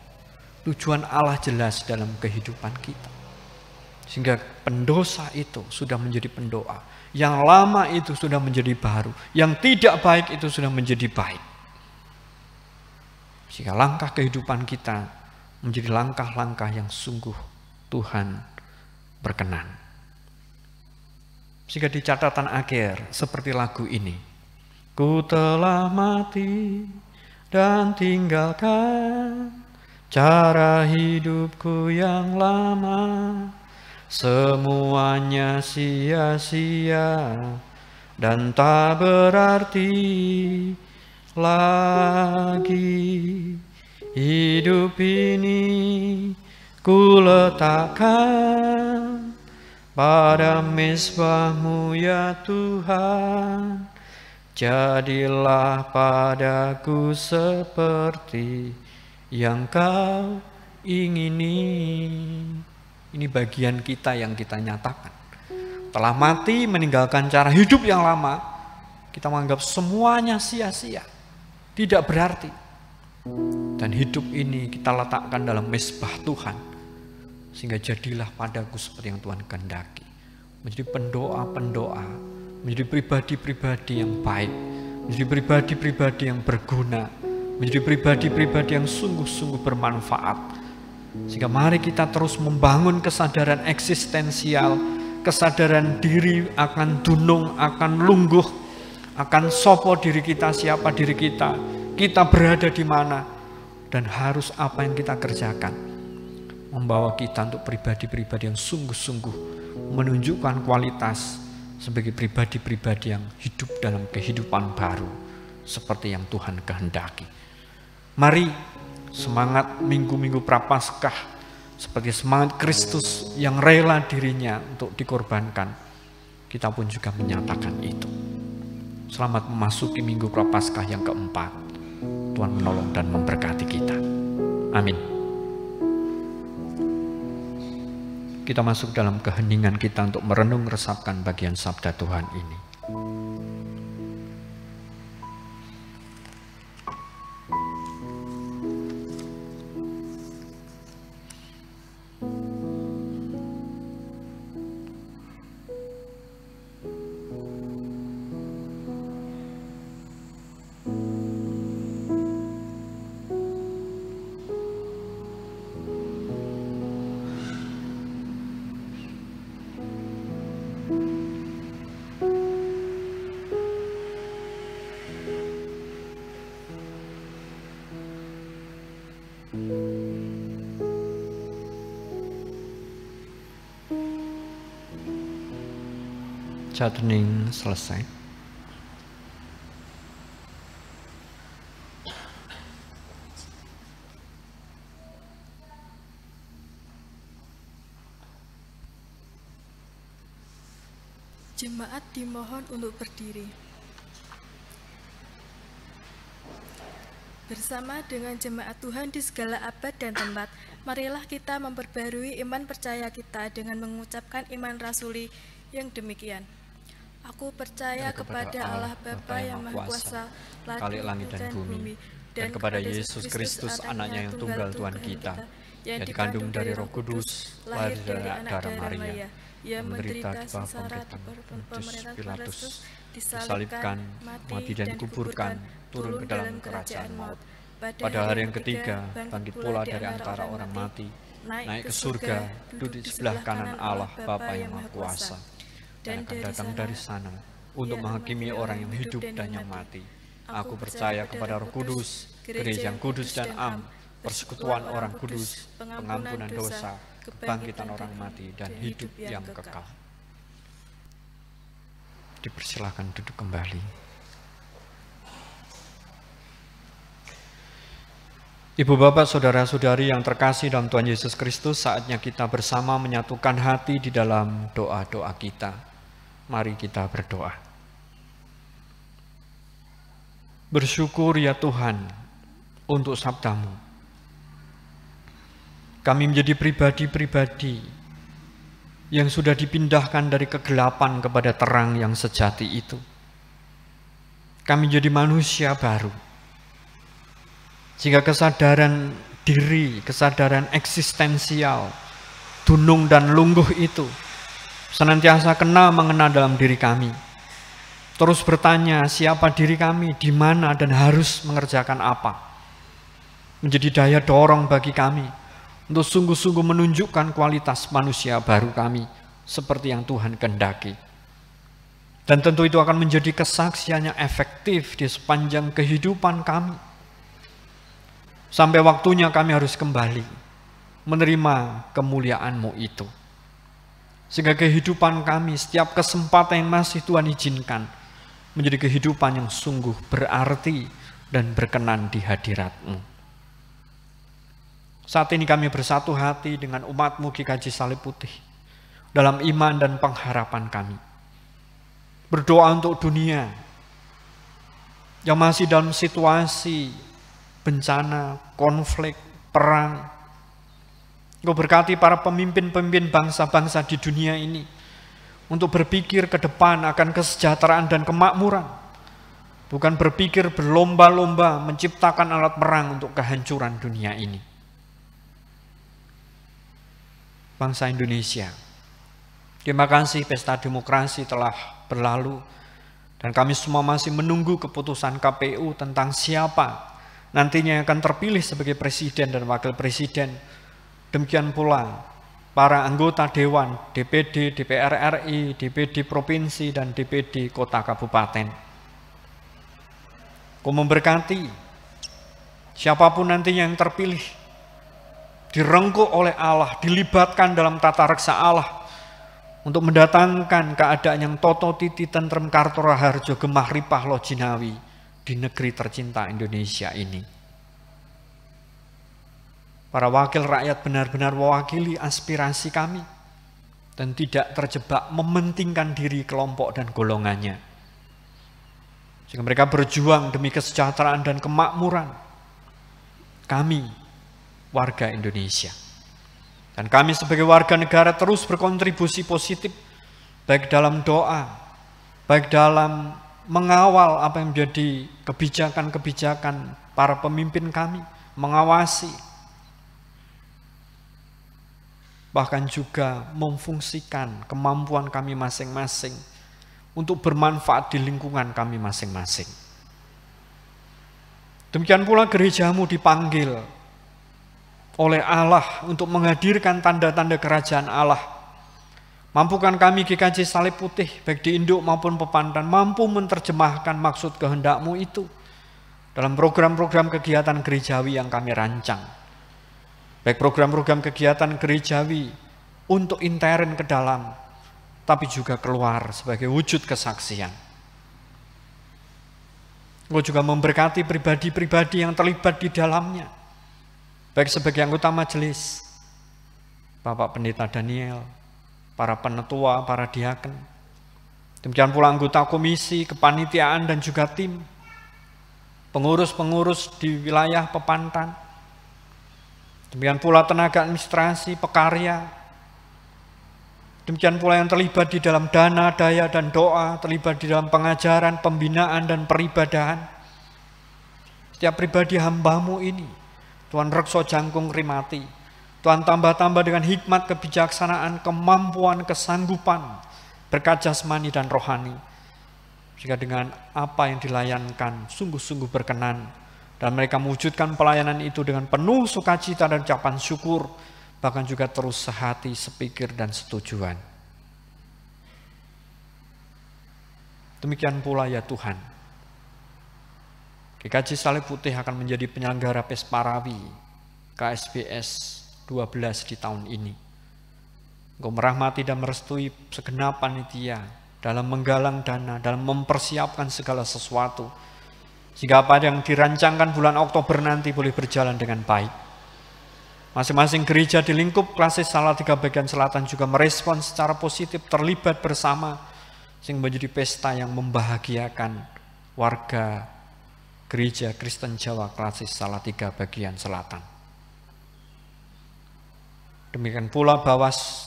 Tujuan Allah jelas dalam kehidupan kita. Sehingga pendosa itu sudah menjadi pendoa. Yang lama itu sudah menjadi baru. Yang tidak baik itu sudah menjadi baik. Sehingga langkah kehidupan kita menjadi langkah-langkah yang sungguh Tuhan berkenan. Sehingga di catatan akhir seperti lagu ini. Ku telah mati dan tinggalkan cara hidupku yang lama. Semuanya sia-sia dan tak berarti lagi. Hidup ini ku letakkan pada mezbah-Mu ya Tuhan. Jadilah padaku seperti yang Kau ingini. Ini bagian kita yang kita nyatakan. Telah mati meninggalkan cara hidup yang lama, kita menganggap semuanya sia-sia, tidak berarti. Dan hidup ini kita letakkan dalam mezbah Tuhan. Sehingga jadilah padaku seperti yang Tuhan kehendaki. Menjadi pendoa-pendoa, menjadi pribadi-pribadi yang baik, menjadi pribadi-pribadi yang berguna, menjadi pribadi-pribadi yang sungguh-sungguh bermanfaat. Sehingga mari kita terus membangun kesadaran eksistensial, kesadaran diri akan dunung, akan lungguh, akan sopo diri kita, siapa diri kita berada di mana, dan harus apa yang kita kerjakan. Membawa kita untuk pribadi-pribadi yang sungguh-sungguh menunjukkan kualitas sebagai pribadi-pribadi yang hidup dalam kehidupan baru seperti yang Tuhan kehendaki. Mari semangat minggu-minggu Prapaskah seperti semangat Kristus yang rela dirinya untuk dikorbankan. Kita pun juga menyatakan itu. Selamat memasuki minggu Prapaskah yang keempat. Tuhan menolong dan memberkati kita. Amin. Kita masuk dalam keheningan kita untuk merenung resapkan bagian sabda Tuhan ini. Hening selesai. Jemaat dimohon untuk berdiri. Bersama dengan jemaat Tuhan di segala abad dan tempat, marilah kita memperbarui iman percaya kita dengan mengucapkan iman rasuli yang demikian. Aku percaya kepada Allah Bapa yang Maha Kuasa, langit dan bumi, dan kepada Yesus Kristus, Anaknya yang tunggal Tuhan kita, yang dikandung dari Roh Kudus, lahir dari darah Maria, yang menderita di bawah pemerintahan Pilatus, disalibkan, mati dan dikuburkan, turun ke dalam kerajaan maut. Pada hari yang ketiga, bangkit pula dari antara orang mati, naik ke surga, duduk di sebelah kanan Allah Bapa yang Maha Kuasa, dan akan datang dari sana untuk menghakimi orang yang hidup dan yang mati. Aku percaya kepada Roh Kudus, gereja yang kudus dan am, persekutuan orang kudus, pengampunan dosa, kebangkitan orang mati, dan hidup yang kekal. Dipersilakan duduk kembali. Ibu bapak saudara-saudari yang terkasih dalam Tuhan Yesus Kristus, saatnya kita bersama menyatukan hati di dalam doa-doa kita. Mari kita berdoa. Bersyukur ya Tuhan untuk sabdamu. Kami menjadi pribadi-pribadi yang sudah dipindahkan dari kegelapan kepada terang yang sejati itu. Kami menjadi manusia baru. Sehingga kesadaran diri, kesadaran eksistensial, dunung dan lungguh itu senantiasa mengena dalam diri kami. Terus bertanya siapa diri kami, di mana dan harus mengerjakan apa. Menjadi daya dorong bagi kami untuk sungguh-sungguh menunjukkan kualitas manusia baru kami seperti yang Tuhan kehendaki. Dan tentu itu akan menjadi kesaksian yang efektif di sepanjang kehidupan kami. Sampai waktunya kami harus kembali menerima kemuliaan-Mu itu. Sehingga kehidupan kami, setiap kesempatan yang masih Tuhan izinkan, menjadi kehidupan yang sungguh berarti dan berkenan di hadirat-Mu. Saat ini kami bersatu hati dengan umat-Mu GKJ Salib Putih dalam iman dan pengharapan kami. Berdoa untuk dunia yang masih dalam situasi bencana, konflik, perang. Engkau berkati para pemimpin-pemimpin bangsa-bangsa di dunia ini untuk berpikir ke depan akan kesejahteraan dan kemakmuran. Bukan berpikir berlomba-lomba menciptakan alat perang untuk kehancuran dunia ini. Bangsa Indonesia, terima kasih pesta demokrasi telah berlalu dan kami semua masih menunggu keputusan KPU tentang siapa nantinya yang akan terpilih sebagai presiden dan wakil presiden. Demikian pula para anggota Dewan, DPD, DPR RI, DPD Provinsi, dan DPD Kota Kabupaten. Kau memberkati siapapun nantinya yang terpilih, direngkuh oleh Allah, dilibatkan dalam tata reksa Allah untuk mendatangkan keadaan yang toto titi tentrem kartora harjo gemah ripah lo jinawi di negeri tercinta Indonesia ini. Para wakil rakyat benar-benar mewakili aspirasi kami dan tidak terjebak mementingkan diri kelompok dan golongannya. Sehingga mereka berjuang demi kesejahteraan dan kemakmuran kami, warga Indonesia. Dan kami sebagai warga negara terus berkontribusi positif, baik dalam doa, baik dalam mengawal apa yang menjadi kebijakan-kebijakan para pemimpin kami, mengawasi, bahkan juga memfungsikan kemampuan kami masing-masing untuk bermanfaat di lingkungan kami masing-masing. Demikian pula gerejamu dipanggil oleh Allah untuk menghadirkan tanda-tanda kerajaan Allah. Mampukan kami GKJ Salib Putih, baik di induk maupun pepantan, mampu menerjemahkan maksud kehendak-Mu itu dalam program-program kegiatan gerejawi yang kami rancang. Baik program-program kegiatan gerejawi untuk intern ke dalam, tapi juga keluar sebagai wujud kesaksian. Engkau juga memberkati pribadi-pribadi yang terlibat di dalamnya, baik sebagai anggota majelis, Bapak Pendeta Daniel, para penetua, para diaken, demikian pula anggota komisi, kepanitiaan dan juga tim, pengurus-pengurus di wilayah pepantan, demikian pula tenaga administrasi, pekarya, Demikian pula yang terlibat di dalam dana, daya, dan doa, terlibat di dalam pengajaran, pembinaan, dan peribadahan. Setiap pribadi hamba-Mu ini, Tuhan rekso jangkung rimati. Tuhan tambah-tambah dengan hikmat, kebijaksanaan, kemampuan, kesanggupan, berkat jasmani dan rohani. Sehingga dengan apa yang dilayankan, sungguh-sungguh berkenan. Dan mereka mewujudkan pelayanan itu dengan penuh sukacita dan ucapan syukur, bahkan juga terus sehati, sepikir, dan setujuan. Demikian pula ya Tuhan, GKJ Salib Putih akan menjadi penyelenggara Pesparawi KSBS 12 di tahun ini. Engkau merahmati dan merestui segenap panitia dalam menggalang dana, dalam mempersiapkan segala sesuatu, sehingga apa yang dirancangkan bulan Oktober nanti boleh berjalan dengan baik. Masing-masing gereja di lingkup Klasis Salatiga bagian selatan juga merespon secara positif, terlibat bersama, sehingga menjadi pesta yang membahagiakan warga Gereja Kristen Jawa Klasis Salatiga bagian selatan. Demikian pula Bawas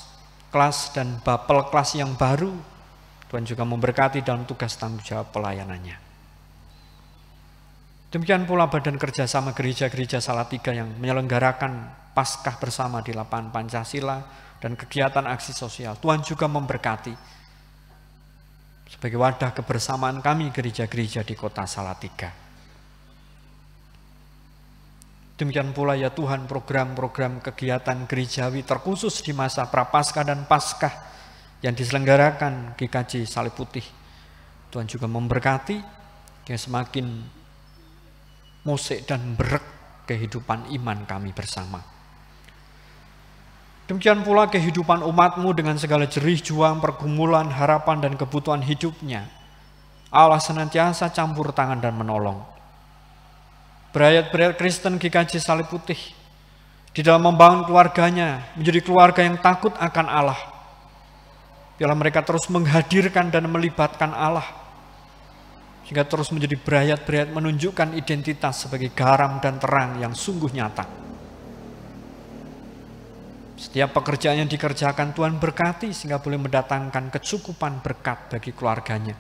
kelas dan Bapel kelas yang baru, Tuhan juga memberkati dalam tugas tanggung jawab pelayanannya. Demikian pula Badan Kerjasama Gereja-Gereja Salatiga yang menyelenggarakan Paskah bersama di lapangan Pancasila dan kegiatan aksi sosial. Tuhan juga memberkati sebagai wadah kebersamaan kami gereja-gereja di kota Salatiga. Demikian pula ya Tuhan program-program kegiatan gerejawi terkhusus di masa Prapaskah dan Paskah yang diselenggarakan GKJ Salib Putih. Tuhan juga memberkati yang semakin musik dan berek kehidupan iman kami bersama. Demikian pula kehidupan umat-Mu dengan segala jerih juang, pergumulan, harapan, dan kebutuhan hidupnya. Allah senantiasa campur tangan dan menolong. Berayat-berayat Kristen GKJ Salib Putih di dalam membangun keluarganya menjadi keluarga yang takut akan Allah. Biarlah mereka terus menghadirkan dan melibatkan Allah, sehingga terus menjadi berayat-berayat menunjukkan identitas sebagai garam dan terang yang sungguh nyata. Setiap pekerjaan yang dikerjakan Tuhan berkati sehingga boleh mendatangkan kecukupan berkat bagi keluarganya.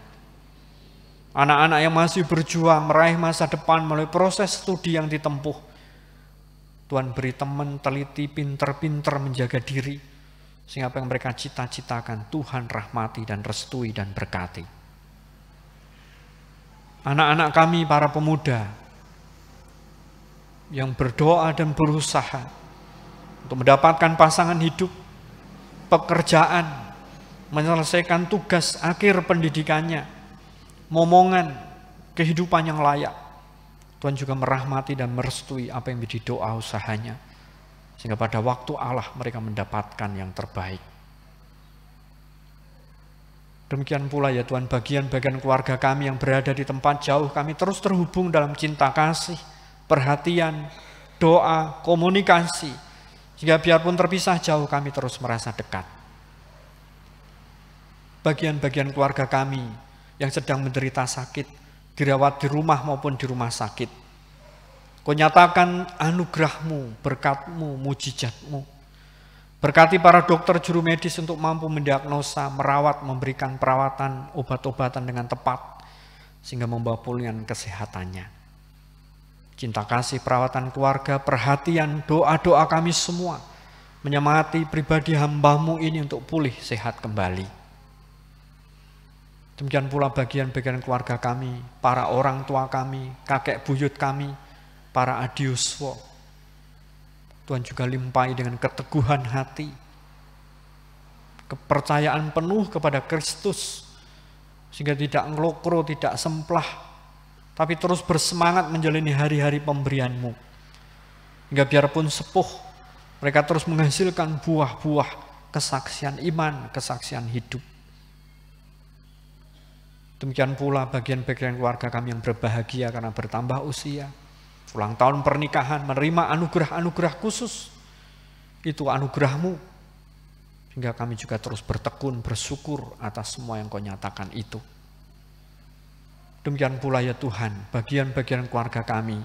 Anak-anak yang masih berjuang meraih masa depan melalui proses studi yang ditempuh, Tuhan beri teman teliti, pinter-pinter menjaga diri, sehingga apa yang mereka cita-citakan Tuhan rahmati dan restui dan berkati. Anak-anak kami para pemuda yang berdoa dan berusaha untuk mendapatkan pasangan hidup, pekerjaan, menyelesaikan tugas akhir pendidikannya, momongan, kehidupan yang layak. Tuhan juga merahmati dan merestui apa yang menjadi doa usahanya, sehingga pada waktu Allah mereka mendapatkan yang terbaik. Demikian pula ya Tuhan, bagian-bagian keluarga kami yang berada di tempat jauh, kami terus terhubung dalam cinta kasih, perhatian, doa, komunikasi, sehingga biarpun terpisah jauh kami terus merasa dekat. Bagian-bagian keluarga kami yang sedang menderita sakit, dirawat di rumah maupun di rumah sakit, Kau nyatakan anugerah-Mu, berkat-Mu, mujizat-Mu. Berkati para dokter juru medis untuk mampu mendiagnosa, merawat, memberikan perawatan, obat-obatan dengan tepat, sehingga membawa pemulihan kesehatannya. Cinta kasih, perawatan keluarga, perhatian, doa-doa kami semua menyemangati pribadi hamba-Mu ini untuk pulih sehat kembali. Demikian pula bagian-bagian keluarga kami, para orang tua kami, kakek buyut kami, para adiuswa. Tuhan juga limpahi dengan keteguhan hati, kepercayaan penuh kepada Kristus, sehingga tidak ngelokro, tidak semplah, tapi terus bersemangat menjalani hari-hari pemberian-Mu. Hingga biarpun sepuh, mereka terus menghasilkan buah-buah kesaksian iman, kesaksian hidup. Demikian pula bagian-bagian keluarga kami yang berbahagia karena bertambah usia, ulang tahun pernikahan, menerima anugerah-anugerah khusus. Itu anugerah-Mu, sehingga kami juga terus bertekun, bersyukur atas semua yang Kau nyatakan itu. Demikian pula ya Tuhan, bagian-bagian keluarga kami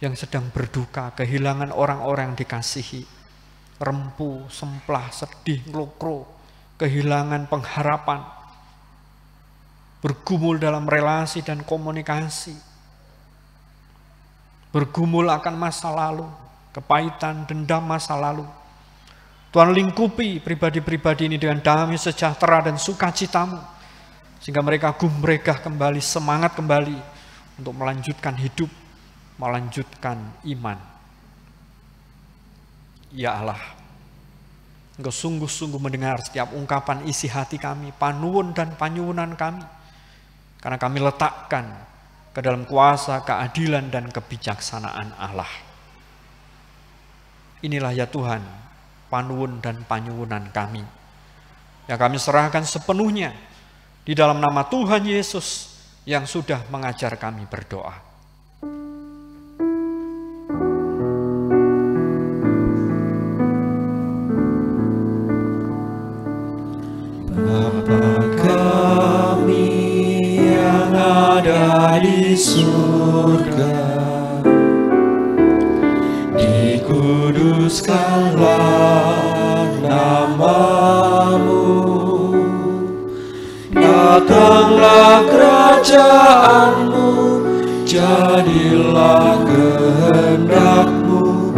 yang sedang berduka, kehilangan orang-orang yang dikasihi, rempuh, semplah, sedih, ngelokro, kehilangan pengharapan, bergumul dalam relasi dan komunikasi, bergumul akan masa lalu, kepahitan, dendam masa lalu. Tuhan lingkupi pribadi-pribadi ini dengan damai, sejahtera, dan sukacitamu, sehingga mereka gumregah kembali, semangat kembali untuk melanjutkan hidup, melanjutkan iman. Ya Allah, Engkau sungguh-sungguh mendengar setiap ungkapan isi hati kami, panuwun dan panyuwunan kami, karena kami letakkan ke dalam kuasa, keadilan, dan kebijaksanaan Allah. Inilah ya Tuhan, panuwun dan panyuwunan kami, yang kami serahkan sepenuhnya di dalam nama Tuhan Yesus yang sudah mengajar kami berdoa. Di surga, dikuduskanlah namamu, datanglah kerajaanmu, jadilah kehendakmu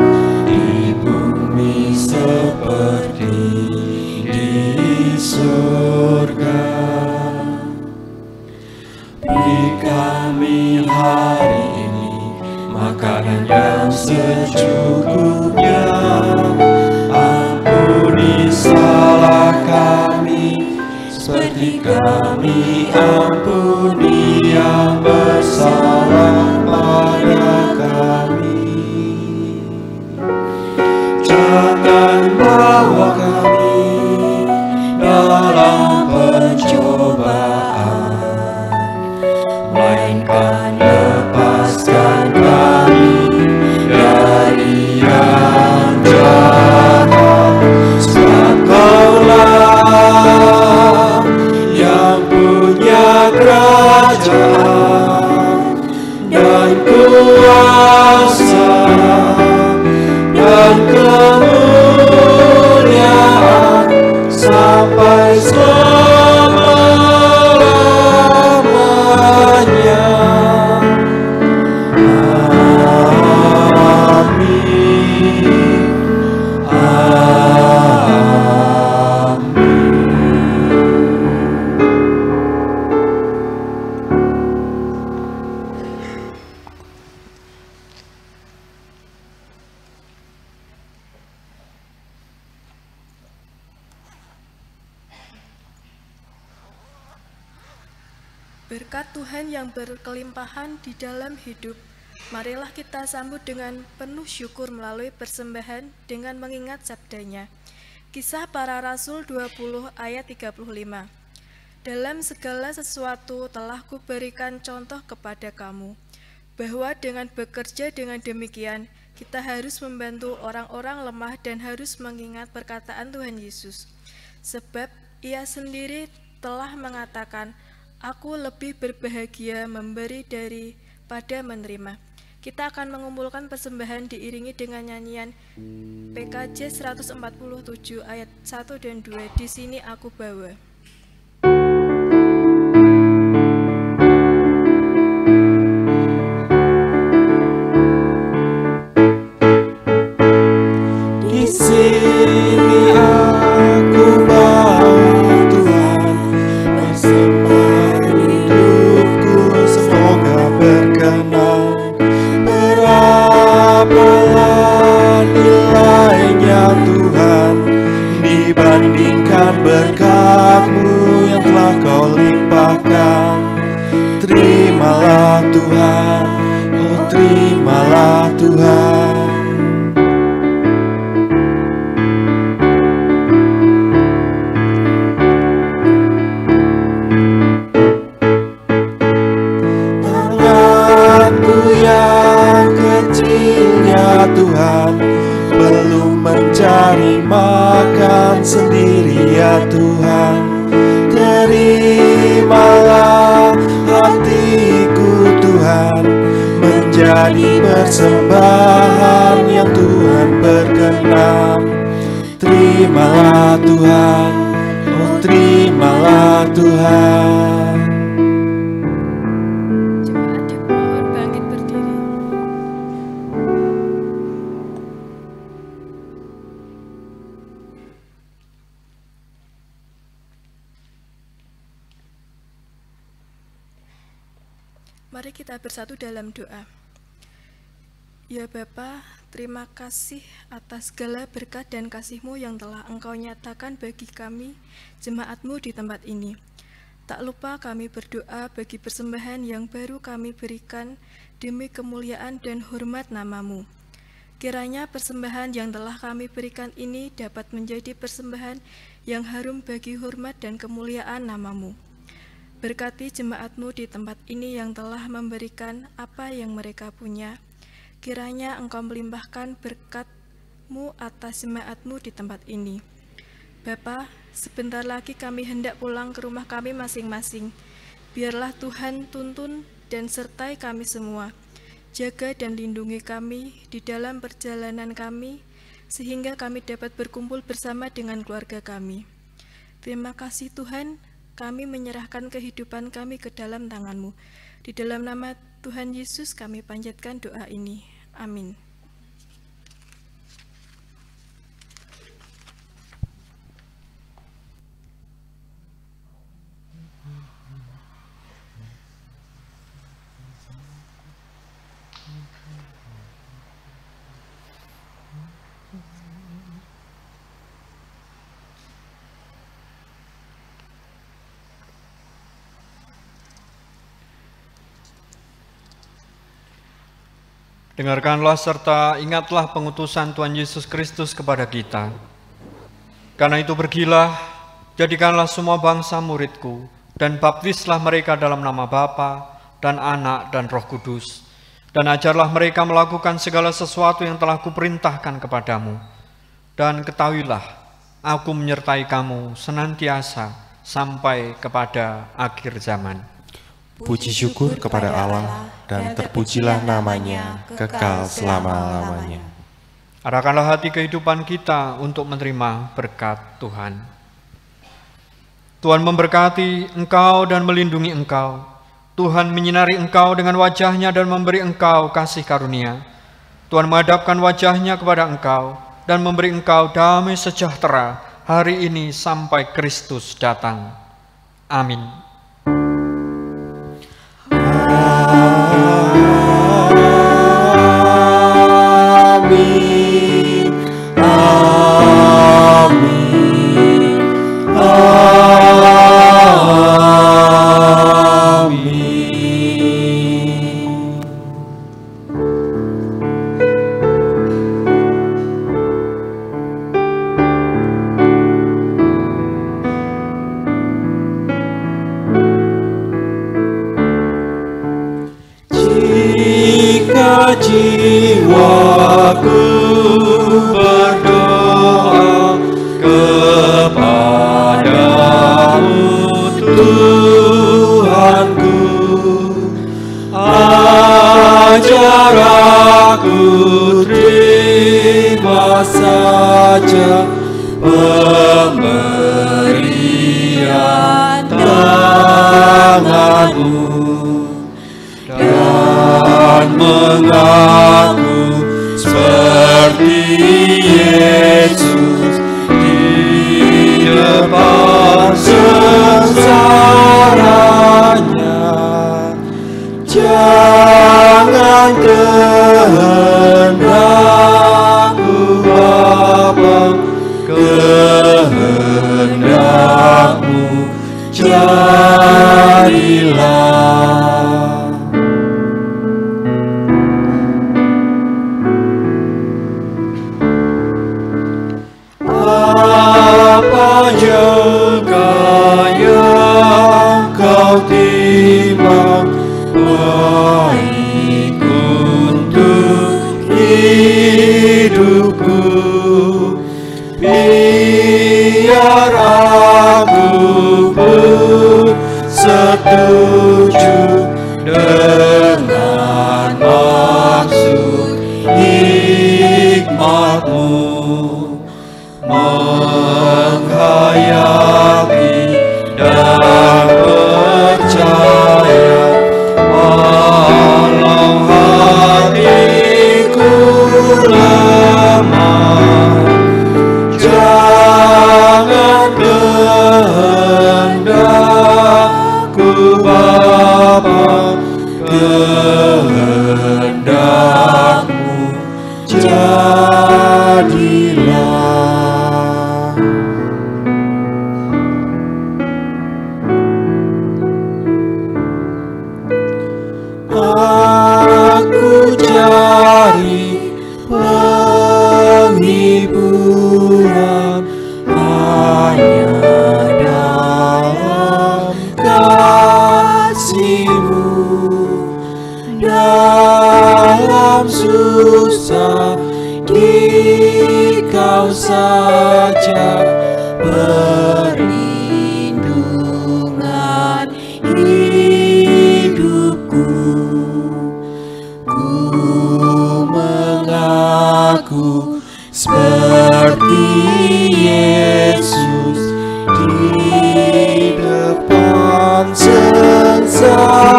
di bumi seperti di surga. Beri kami hari ini makanan yang secukupnya, ampuni salah kami seperti kami ampuni yang bersalah pada kami. Jangan bawa kami dalam pencobaan, melainkan lepaskan kami dari yang jahat. Sebab Kaulah yang punya kerajaan dan kuasa dan kemuliaan sampai selama-lamanya. Berkat Tuhan yang berkelimpahan di dalam hidup, marilah kita sambut dengan penuh syukur melalui persembahan dengan mengingat sabdanya. Kisah Para Rasul 20 ayat 35. Dalam segala sesuatu telah kuberikan contoh kepada kamu, bahwa dengan bekerja dengan demikian, kita harus membantu orang-orang lemah dan harus mengingat perkataan Tuhan Yesus. Sebab Ia sendiri telah mengatakan, Aku lebih berbahagia memberi daripada menerima. Kita akan mengumpulkan persembahan diiringi dengan nyanyian PKJ 147 ayat 1 dan 2. Di sini aku bawa. Di sini aku bawa Tuhan, persembahan hidupku semoga berkenan. Berapalah nilainya Tuhan dibandingkan berkat-Mu yang telah Kau limpahkan. Terimalah Tuhan, oh terimalah Tuhan. Tanganku yang kecilnya Tuhan belum mencari makan sendiri ya Tuhan. Terimalah hatiku Tuhan menjadi persembahan yang Tuhan berkenan. Terimalah Tuhan, oh terimalah Tuhan. Jemaat dimohon bangkit berdiri. Mari kita bersatu dalam doa. Ya Bapa, terima kasih atas segala berkat dan kasih-Mu yang telah Engkau nyatakan bagi kami, jemaat-Mu di tempat ini. Tak lupa kami berdoa bagi persembahan yang baru kami berikan demi kemuliaan dan hormat nama-Mu. Kiranya persembahan yang telah kami berikan ini dapat menjadi persembahan yang harum bagi hormat dan kemuliaan nama-Mu. Berkati jemaat-Mu di tempat ini yang telah memberikan apa yang mereka punya. Kiranya Engkau melimpahkan berkat-Mu atas jemaat-Mu di tempat ini. Bapa, sebentar lagi kami hendak pulang ke rumah kami masing-masing. Biarlah Tuhan tuntun dan sertai kami semua. Jaga dan lindungi kami di dalam perjalanan kami, sehingga kami dapat berkumpul bersama dengan keluarga kami. Terima kasih Tuhan, kami menyerahkan kehidupan kami ke dalam tangan-Mu. Di dalam nama Tuhan Yesus kami panjatkan doa ini. Amin. Dengarkanlah serta ingatlah pengutusan Tuhan Yesus Kristus kepada kita. Karena itu pergilah, jadikanlah semua bangsa muridku, dan baptislah mereka dalam nama Bapa dan Anak dan Roh Kudus. Dan ajarlah mereka melakukan segala sesuatu yang telah kuperintahkan kepadamu. Dan ketahuilah, aku menyertai kamu senantiasa sampai kepada akhir zaman. Puji syukur kepada Allah, dan terpujilah namanya kekal selama-lamanya. Arahkanlah hati kehidupan kita untuk menerima berkat Tuhan. Tuhan memberkati engkau dan melindungi engkau. Tuhan menyinari engkau dengan wajah-Nya dan memberi engkau kasih karunia. Tuhan menghadapkan wajah-Nya kepada engkau dan memberi engkau damai sejahtera hari ini sampai Kristus datang. Amin. Jiwaku berdoa kepadamu Tuhanku, ajar aku terima saja pemberian tanganmu dan mengaku seperti Yesus di depan sengsaranya. Jangan kehendakku Bapa, kehendakmu jadilah. Apa juga yang kau timbang baik untuk hidupku, biar aku pun setuju dengan maksud hikmat-Mu, menghayati Bapa, kehendak-Mu jadilah. Aku cari penghiburan hanya dalam kasih-Mu, dalam susah di Kau saja perlindungan hidupku. Ku mengaku seperti Yesus di depan sengsaranya.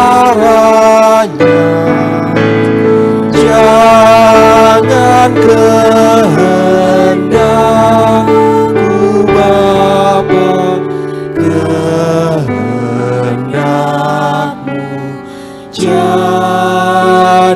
Jangan kehendak-Ku Bapa, kehendak-Mu jadilah.